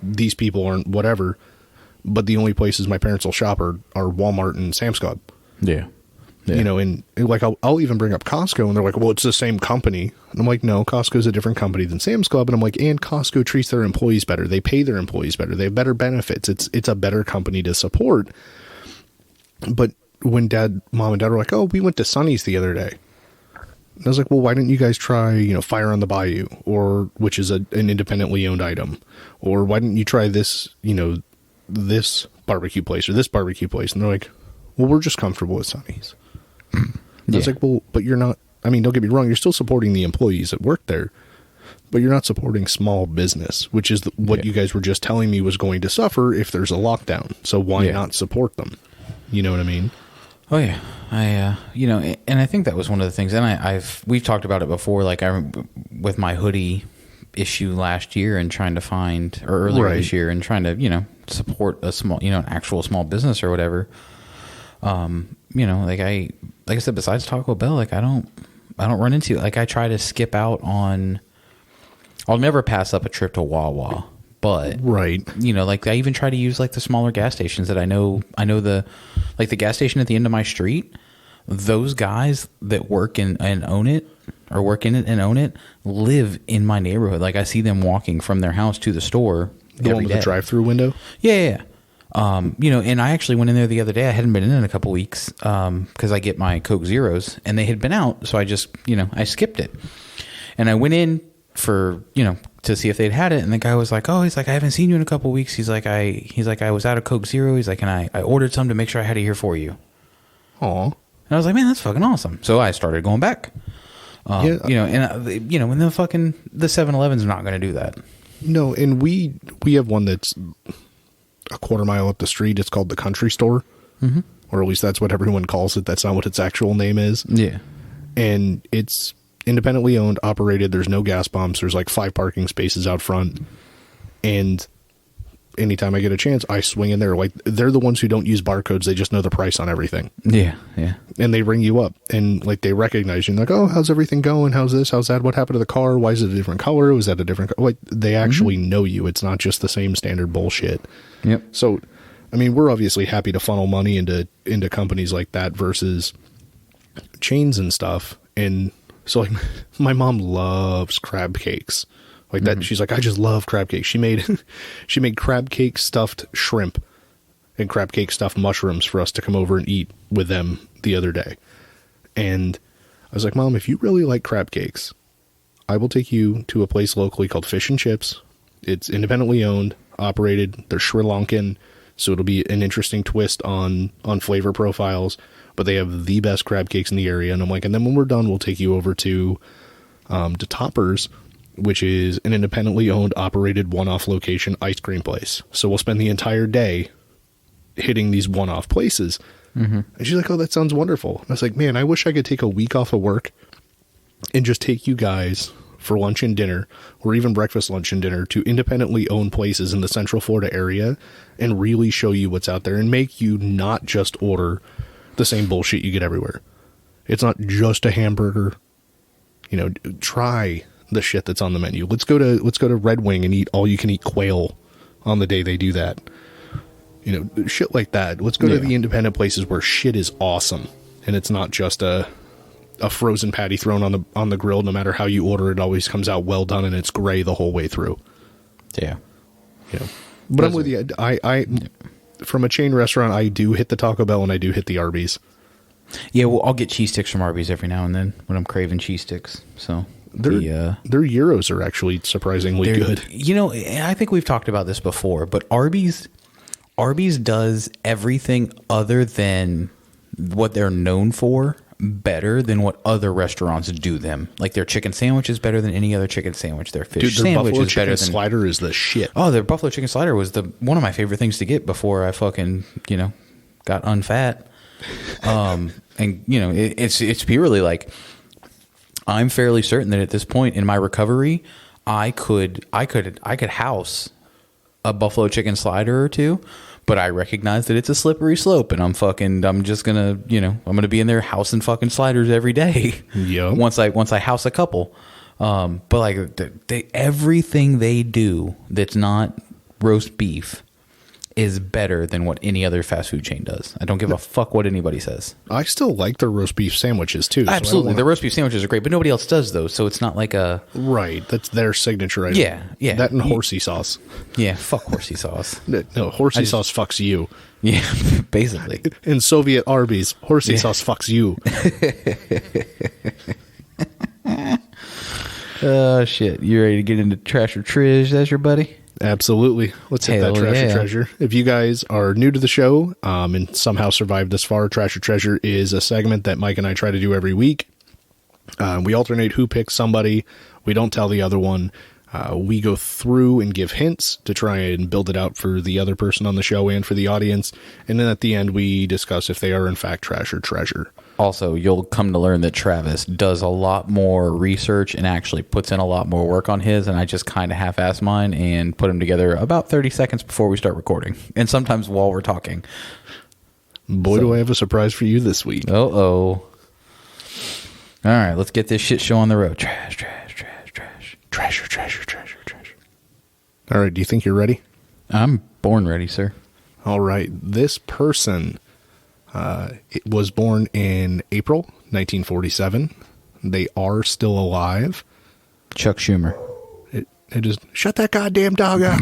These people aren't whatever, but the only places my parents will shop are Walmart and Sam's Club. Yeah. You know, and like I'll even bring up Costco, and they're like, well, it's the same company. And I'm like, no, Costco's a different company than Sam's Club. And I'm like, and Costco treats their employees better. They pay their employees better. They have better benefits. It's a better company to support. But when mom and dad were like, oh, we went to Sonny's the other day. And I was like, well, why didn't you guys try, you know, Fire on the Bayou, or which is an independently owned item? Or why didn't you try this, you know, this barbecue place or this barbecue place? And they're like, well, we're just comfortable with Sonny's. I was like, well, but you're not, I mean, don't get me wrong, you're still supporting the employees that work there, but you're not supporting small business, which is what you guys were just telling me was going to suffer if there's a lockdown. So why not support them? You know what I mean? Oh yeah. You know, and I think that was one of the things, and we've talked about it before, like with my hoodie issue last year and trying to find, or earlier this year, and trying to, you know, support a small, you know, an actual small business or whatever. You know, like I said, besides Taco Bell, like I don't run into, like, I try to skip out on, I'll never pass up a trip to Wawa, but you know, like I even try to use like the smaller gas stations that I know the gas station at the end of my street, those guys that work and own it, or work in it and own it, live in my neighborhood. Like I see them walking from their house to the store. The one with the drive-through window? Yeah. You know, and I actually went in there the other day. I hadn't been in a couple weeks because I get my Coke Zeros, and they had been out, so I just, you know, I skipped it. And I went in for, you know, to see if they'd had it, and the guy was like, oh, he's like, I haven't seen you in a couple weeks. He's like, I was out of Coke Zero. He's like, and I ordered some to make sure I had it here for you. Aw. And I was like, man, that's fucking awesome. So I started going back. You know, and you know, and the 7-Eleven's not going to do that. No, and we have one that's a quarter mile up the street. It's called the Country Store, or at least that's what everyone calls it. That's not what its actual name is. Yeah, and it's independently owned, operated. There's no gas pumps. There's like 5 parking spaces out front, and anytime I get a chance, I swing in there. Like, they're the ones who don't use barcodes. They just know the price on everything. Yeah. And they ring you up, and like they recognize you. And like, oh, how's everything going? How's this? How's that? What happened to the car? Why is it a different color? Was that a different color? Like, they actually know you. It's not just the same standard bullshit. Yep. So, I mean, we're obviously happy to funnel money into companies like that versus chains and stuff. And so, like, my mom loves crab cakes. Like that, she's like, I just love crab cake. She made crab cake stuffed shrimp and crab cake stuffed mushrooms for us to come over and eat with them the other day. And I was like, Mom, if you really like crab cakes, I will take you to a place locally called Fish and Chips. It's independently owned, operated. They're Sri Lankan, so it'll be an interesting twist on flavor profiles. But they have the best crab cakes in the area. And I'm like, and then when we're done, we'll take you over to Toppers, which is an independently owned, operated, one-off location ice cream place. So we'll spend the entire day hitting these one-off places. And she's like, oh, that sounds wonderful. And I was like, man, I wish I could take a week off of work and just take you guys for lunch and dinner, or even breakfast, lunch, and dinner, to independently owned places in the Central Florida area and really show you what's out there and make you not just order the same bullshit you get everywhere. It's not just a hamburger. You know, try the shit that's on the menu. Let's go to Red Wing and eat all you can eat quail on the day they do that. You know, shit like that. Let's go to the independent places where shit is awesome, and it's not just a frozen patty thrown on the grill. No matter how you order, it always comes out well done and it's gray the whole way through. Yeah. You know, but I'm with you. I from a chain restaurant, I do hit the Taco Bell and I do hit the Arby's. Yeah, well, I'll get cheese sticks from Arby's every now and then when I'm craving cheese sticks. So their gyros are actually surprisingly good. You know, I think we've talked about this before, but Arby's does everything other than what they're known for better than what other restaurants do them. Like, their chicken sandwich is better than any other chicken sandwich. Their fish their sandwich buffalo is better chicken than slider is the shit. Oh, their buffalo chicken slider was one of my favorite things to get before I fucking, you know, got unfat. And you know, it's purely like, I'm fairly certain that at this point in my recovery, I could house a buffalo chicken slider or two, but I recognize that it's a slippery slope, and I'm just gonna, you know, I'm gonna be in there housing fucking sliders every day. Yeah. Once I house a couple, but like everything they do that's not roast beef is better than what any other fast food chain does. I don't give a fuck what anybody says. I still like their roast beef sandwiches too. Absolutely. The roast beef sandwiches are great, but nobody else does those. So it's not like a... Right. That's their signature item. Yeah. That and horsey sauce. Yeah, fuck horsey sauce. No, horsey sauce fucks you. Yeah, basically. In Soviet Arby's, horsey sauce fucks you. Oh, shit. You ready to get into Trash or Trish? That's your buddy? Absolutely. Let's hit that Trash or Treasure. If you guys are new to the show and somehow survived this far, Trash or Treasure is a segment that Mike and I try to do every week. We alternate who picks somebody. We don't tell the other one. We go through and give hints to try and build it out for the other person on the show and for the audience. And then at the end, we discuss if they are in fact Trash or Treasure. Also, you'll come to learn that Travis does a lot more research and actually puts in a lot more work on his, and I just kind of half-ass mine and put them together about 30 seconds before we start recording, and sometimes while we're talking. Boy, do I have a surprise for you this week. Uh-oh. All right, let's get this shit show on the road. Trash, trash, trash, trash. Treasure, treasure, treasure, treasure. All right, do you think you're ready? I'm born ready, sir. All right, this person... it was born in April 1947. They are still alive. Chuck Schumer. It is... Shut that goddamn dog up!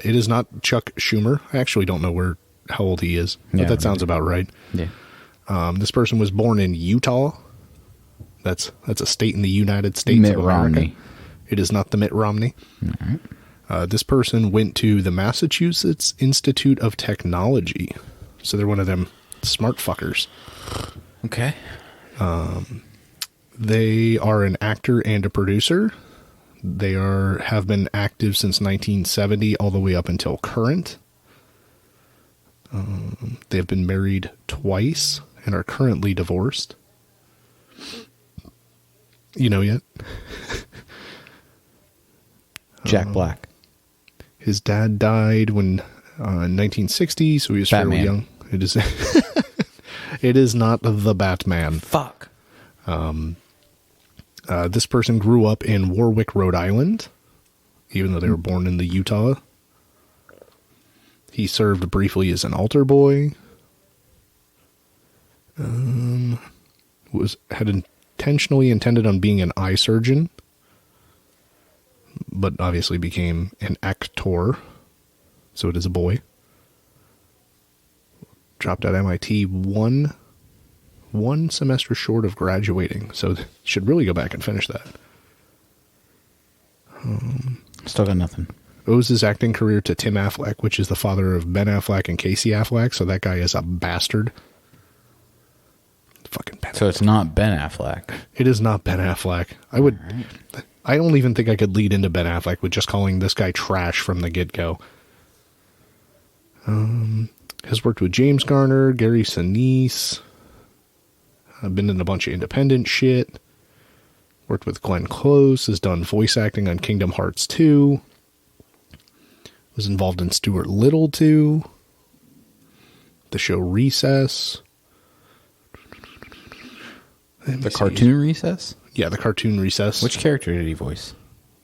It is not Chuck Schumer. I actually don't know how old he is, but that sounds about right. Yeah. This person was born in Utah. That's a state in the United States Mitt of America. Romney. It is not the Mitt Romney. All right. This person went to the Massachusetts Institute of Technology. So they're one of them smart fuckers. Okay. They are an actor and a producer. They have been active since 1970 all the way up until current. They have been married twice and are currently divorced. You know yet? Jack Black. His dad died in 1960, so he was Batman. fairly young. It is. It is not the Batman. Fuck. This person grew up in Warwick, Rhode Island, even though they were born in the Utah. He served briefly as an altar boy. Had intentionally intended on being an eye surgeon, but obviously became an actor. So it is a boy. Dropped out of MIT one semester short of graduating, so should really go back and finish that. Still got nothing. Owes his acting career to Tim Affleck, which is the father of Ben Affleck and Casey Affleck, so that guy is a bastard. Fucking Ben. So it's not Ben Affleck. It is not Ben Affleck. I don't even think I could lead into Ben Affleck with just calling this guy trash from the get-go. Has worked with James Garner, Gary Sinise. Been in a bunch of independent shit. Worked with Glenn Close. Has done voice acting on Kingdom Hearts 2. Was involved in Stuart Little 2. The show Recess. The cartoon Recess? Yeah, the cartoon Recess. Which character did he voice?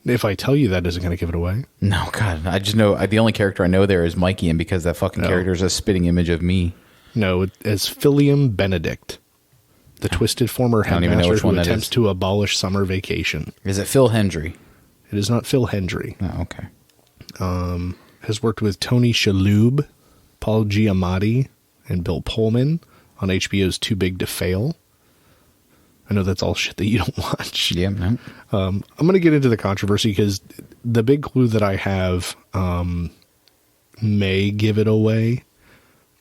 If I tell you that, isn't going to give it away. No, God. I just know the only character I know there is Mikey, and because that fucking character is a spitting image of me. No, as Philium Benedict, the twisted former headmaster who attempts to abolish summer vacation. Is it Phil Hendry? It is not Phil Hendry. Oh, okay. Has worked with Tony Shalhoub, Paul Giamatti, and Bill Pullman on HBO's Too Big to Fail. I know that's all shit that you don't watch. Yeah, no. I'm going to get into the controversy because the big clue that I have may give it away.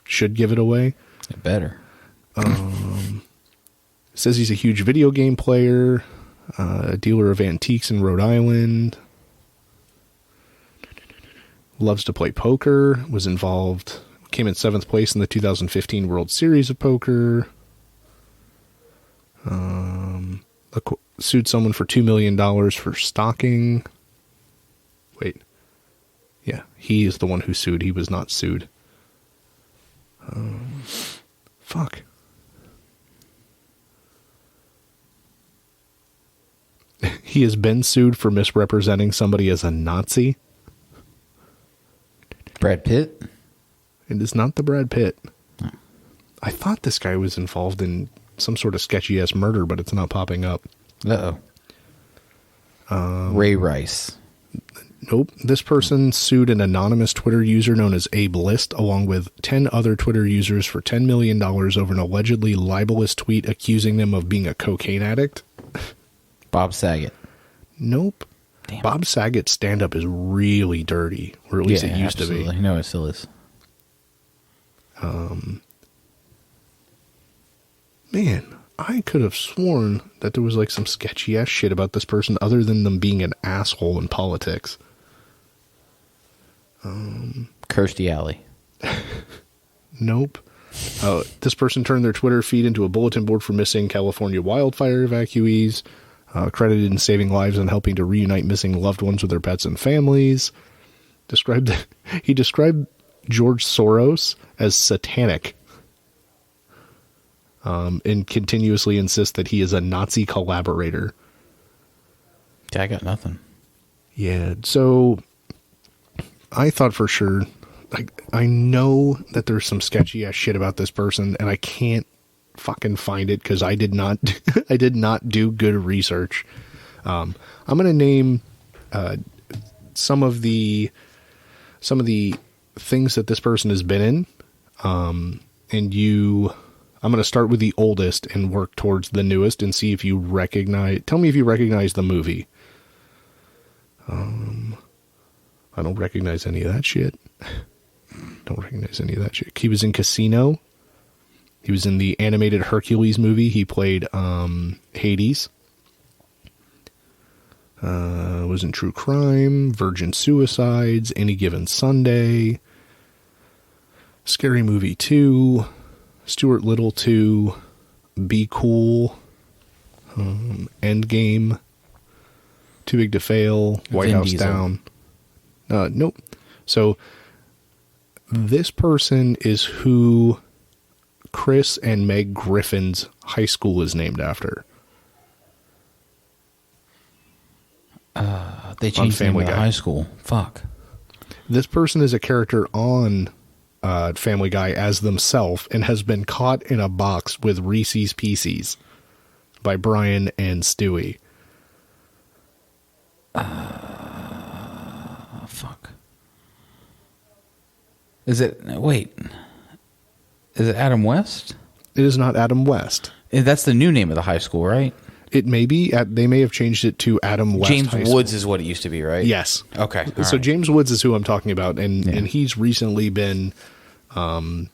Should give it away. It better. Says he's a huge video game player, a dealer of antiques in Rhode Island. Loves to play poker. Was involved. Came in 7th place in the 2015 World Series of Poker. Sued someone for $2 million for stalking. Wait. Yeah, he is the one who sued. He was not sued. Fuck. He has been sued for misrepresenting somebody as a Nazi. Brad Pitt? It is not the Brad Pitt. No. I thought this guy was involved in some sort of sketchy-ass murder, but it's not popping up. Uh-oh. Ray Rice. Nope. This person sued an anonymous Twitter user known as Abe List, along with 10 other Twitter users for $10 million over an allegedly libelous tweet accusing them of being a cocaine addict. Bob Saget. Nope. Damn. Bob Saget's stand-up is really dirty, or at least it used to be. No, it still is. Man, I could have sworn that there was like some sketchy-ass shit about this person other than them being an asshole in politics. Kirstie Alley. Nope. This person turned their Twitter feed into a bulletin board for missing California wildfire evacuees, credited in saving lives and helping to reunite missing loved ones with their pets and families. He described George Soros as satanic, and continuously insists that he is a Nazi collaborator. I got nothing. Yeah, so I thought for sure, like, I know that there's some sketchy ass shit about this person, and I can't fucking find it because I did not do good research. I'm gonna name some of the things that this person has been in, I'm going to start with the oldest and work towards the newest and see if you tell me if you recognize the movie. I don't recognize any of that shit. He was in Casino. He was in the animated Hercules movie. He played Hades. Was in True Crime, Virgin Suicides, Any Given Sunday, Scary Movie 2, Stuart Little 2, Be Cool, Endgame, Too Big to Fail, White House Down. Nope. So this person is who Chris and Meg Griffin's high school is named after. They changed the name of the high school. Fuck. This person is a character on Family Guy as themselves and has been caught in a box with Reese's Pieces by Brian and Stewie. Fuck. Is it Adam West? It is not Adam West. That's the new name of the high school, right? It may be. They may have changed it to Adam West. James Woods is what it used to be, right? Yes. Okay. So right. James Woods is who I'm talking about, and he's recently been in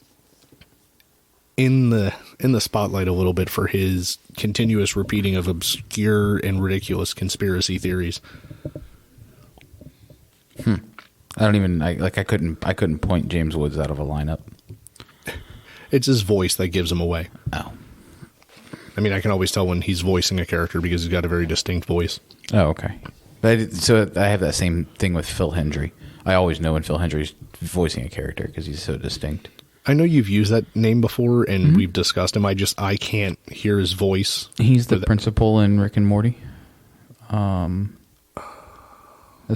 the spotlight a little bit for his continuous repeating of obscure and ridiculous conspiracy theories. I couldn't point James Woods out of a lineup. It's his voice that gives him away. Oh. I mean, I can always tell when he's voicing a character because he's got a very distinct voice. Oh, okay. So I have that same thing with Phil Hendry. I always know when Phil Hendry's voicing a character because he's so distinct. I know you've used that name before, and we've discussed him. I can't hear his voice. He's the principal in Rick and Morty. That's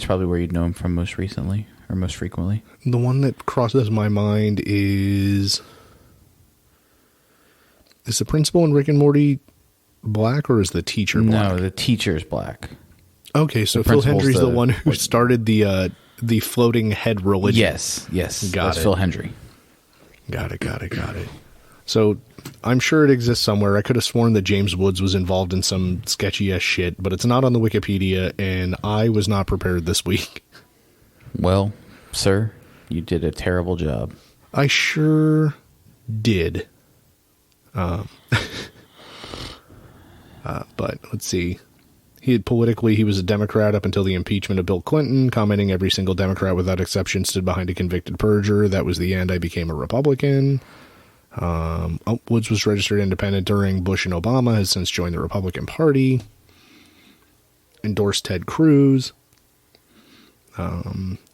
probably where you'd know him from most recently, or most frequently. The one that crosses my mind is the principal in Rick and Morty black, or is the teacher black? No, the teacher's black. Okay, so Phil Hendry's the one who started the floating head religion. Yes, Got it. Phil Hendry. Got it. So I'm sure it exists somewhere. I could have sworn that James Woods was involved in some sketchy-ass shit, but it's not on the Wikipedia, and I was not prepared this week. Well, sir, you did a terrible job. I sure did. But let's see. He was a Democrat up until the impeachment of Bill Clinton, commenting every single Democrat without exception stood behind a convicted perjurer. That was the end. I became a Republican. Woods was registered independent during Bush and Obama, has since joined the Republican Party. Endorsed Ted Cruz.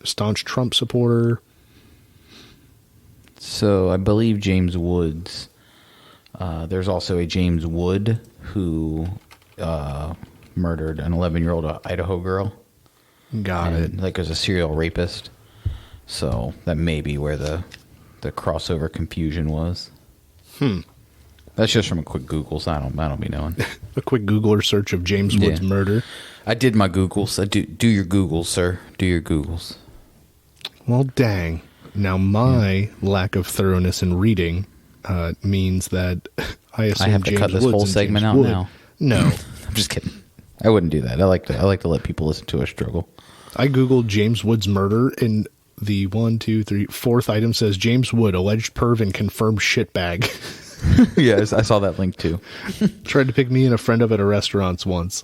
Staunch Trump supporter. So I believe James Woods. There's also a James Wood who murdered an 11-year-old Idaho girl. Got it. Like, was a serial rapist. So that may be where the crossover confusion was. That's just from a quick Google, so I don't be knowing. A quick Googler search of James Wood's murder. I did my Googles. Do your Googles, sir. Do your Googles. Well, dang. Now, my lack of thoroughness in reading means that I assume I have to James cut this Woods whole and segment James out Wood. now. No. I'm just kidding. I wouldn't do that. I like to let people listen to us struggle. I Googled James Wood's murder, and the 4th item says James Wood, alleged perv and confirmed shitbag. Yes, I saw that link too. Tried to pick me and a friend up at a restaurant once.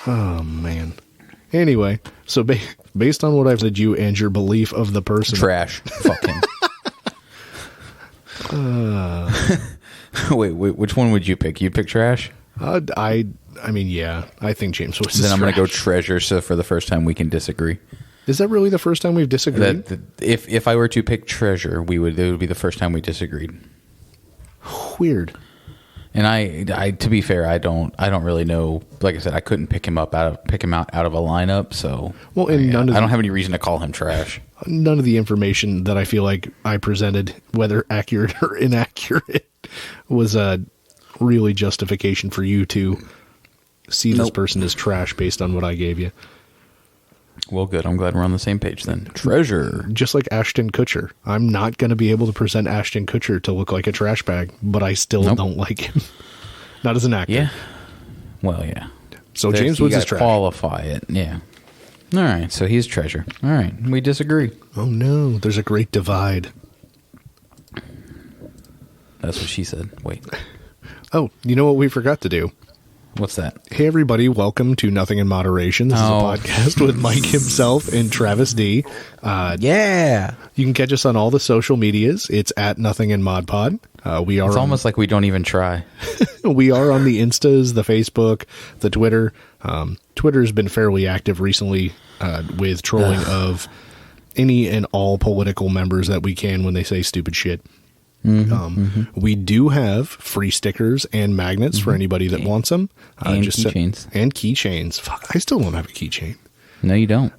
Oh, man. Anyway, so based on what I've said you and your belief of the person... Trash. Fuck him. Wait, which one would you pick? You'd pick trash? I mean, yeah, I think James Woods is Then I'm going to go trash. treasure, so for the first time we can disagree. Is that really the first time we've disagreed? If I were to pick treasure, it would be the first time we disagreed. Weird. And I to be fair, I don't really know. Like I said, I couldn't pick him out of a lineup. So I don't have any reason to call him trash. None of the information that I feel like I presented, whether accurate or inaccurate, was a really justification for you to see this person as trash based on what I gave you. Well, good. I'm glad we're on the same page then. Treasure. Just like Ashton Kutcher. I'm not going to be able to present Ashton Kutcher to look like a trash bag, but I still don't like him. Not as an actor. Yeah. Well, yeah. So James Woods is trash. Qualify it. Yeah. All right. So he's treasure. All right. We disagree. Oh, no. There's a great divide. That's what she said. Wait. Oh, you know what we forgot to do? What's that? Hey, everybody. Welcome to Nothing in Moderation. This is a podcast with Mike himself and Travis D. Yeah. You can catch us on all the social medias. It's at Nothing in Mod Pod. It's almost like we don't even try. We are on the Instas, the Facebook, the Twitter. Twitter's been fairly active recently with trolling of any and all political members that we can when they say stupid shit. We do have free stickers and magnets for anybody that wants them. And keychains. And keychains. Fuck, I still don't have a keychain. No, you don't.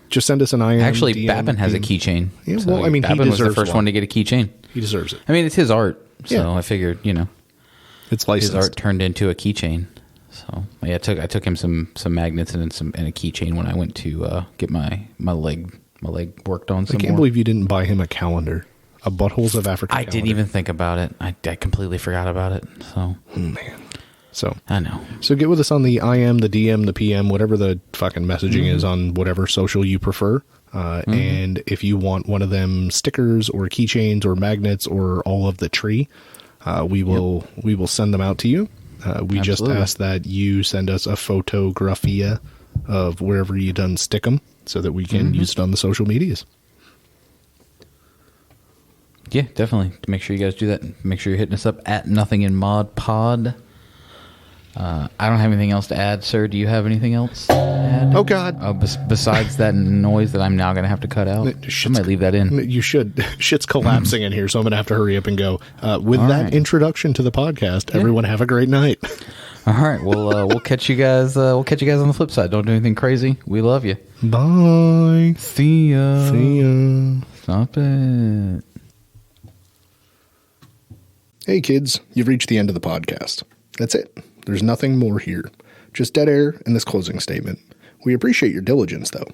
Just send us an IM. Actually, DM, Babin has a keychain. Yeah, well, I mean, Babin he was the deserves first one to get a keychain. He deserves it. I mean, it's his art, so Yeah. I figured, It's licensed. his art turned into a keychain. So yeah, I took him some magnets and a keychain when I went to get my leg worked on. I can't believe you didn't buy him a calendar. A Buttholes of Africa I calendar. didn't even think about it. I completely forgot about it. So Man. So I know. So get with us on the IM, the DM, the PM, whatever the fucking messaging is on whatever social you prefer. And if you want one of them stickers or keychains or magnets or all of the tree, we will send them out to you. We just Absolutely. ask that you send us a photographia of wherever you done stick them so that we can use it on the social medias. Yeah, definitely. Make sure you guys do that. Make sure you're hitting us up at Nothing in Mod Pod. I don't have anything else to add, sir. Do you have anything else to add? Oh, God. Besides that noise that I'm now going to have to cut out. I might leave that in. You should. Shit's collapsing in here, so I'm going to have to hurry up and go. With All that right. introduction to the podcast, everyone have a great night. All right. We'll catch you guys. We'll catch you guys on the flip side. Don't do anything crazy. We love you. Bye. See ya. See ya. Stop it. Hey, kids. You've reached the end of the podcast. That's it. There's nothing more here. Just dead air and this closing statement. We appreciate your diligence, though.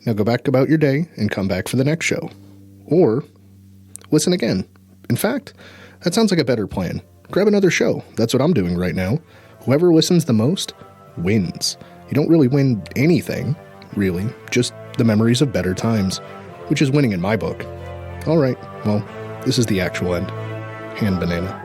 Now go back about your day and come back for the next show. Or listen again. In fact, that sounds like a better plan. Grab another show. That's what I'm doing right now. Whoever listens the most wins. You don't really win anything, really. Just the memories of better times, which is winning in my book. All right, well, this is the actual end. Hand banana.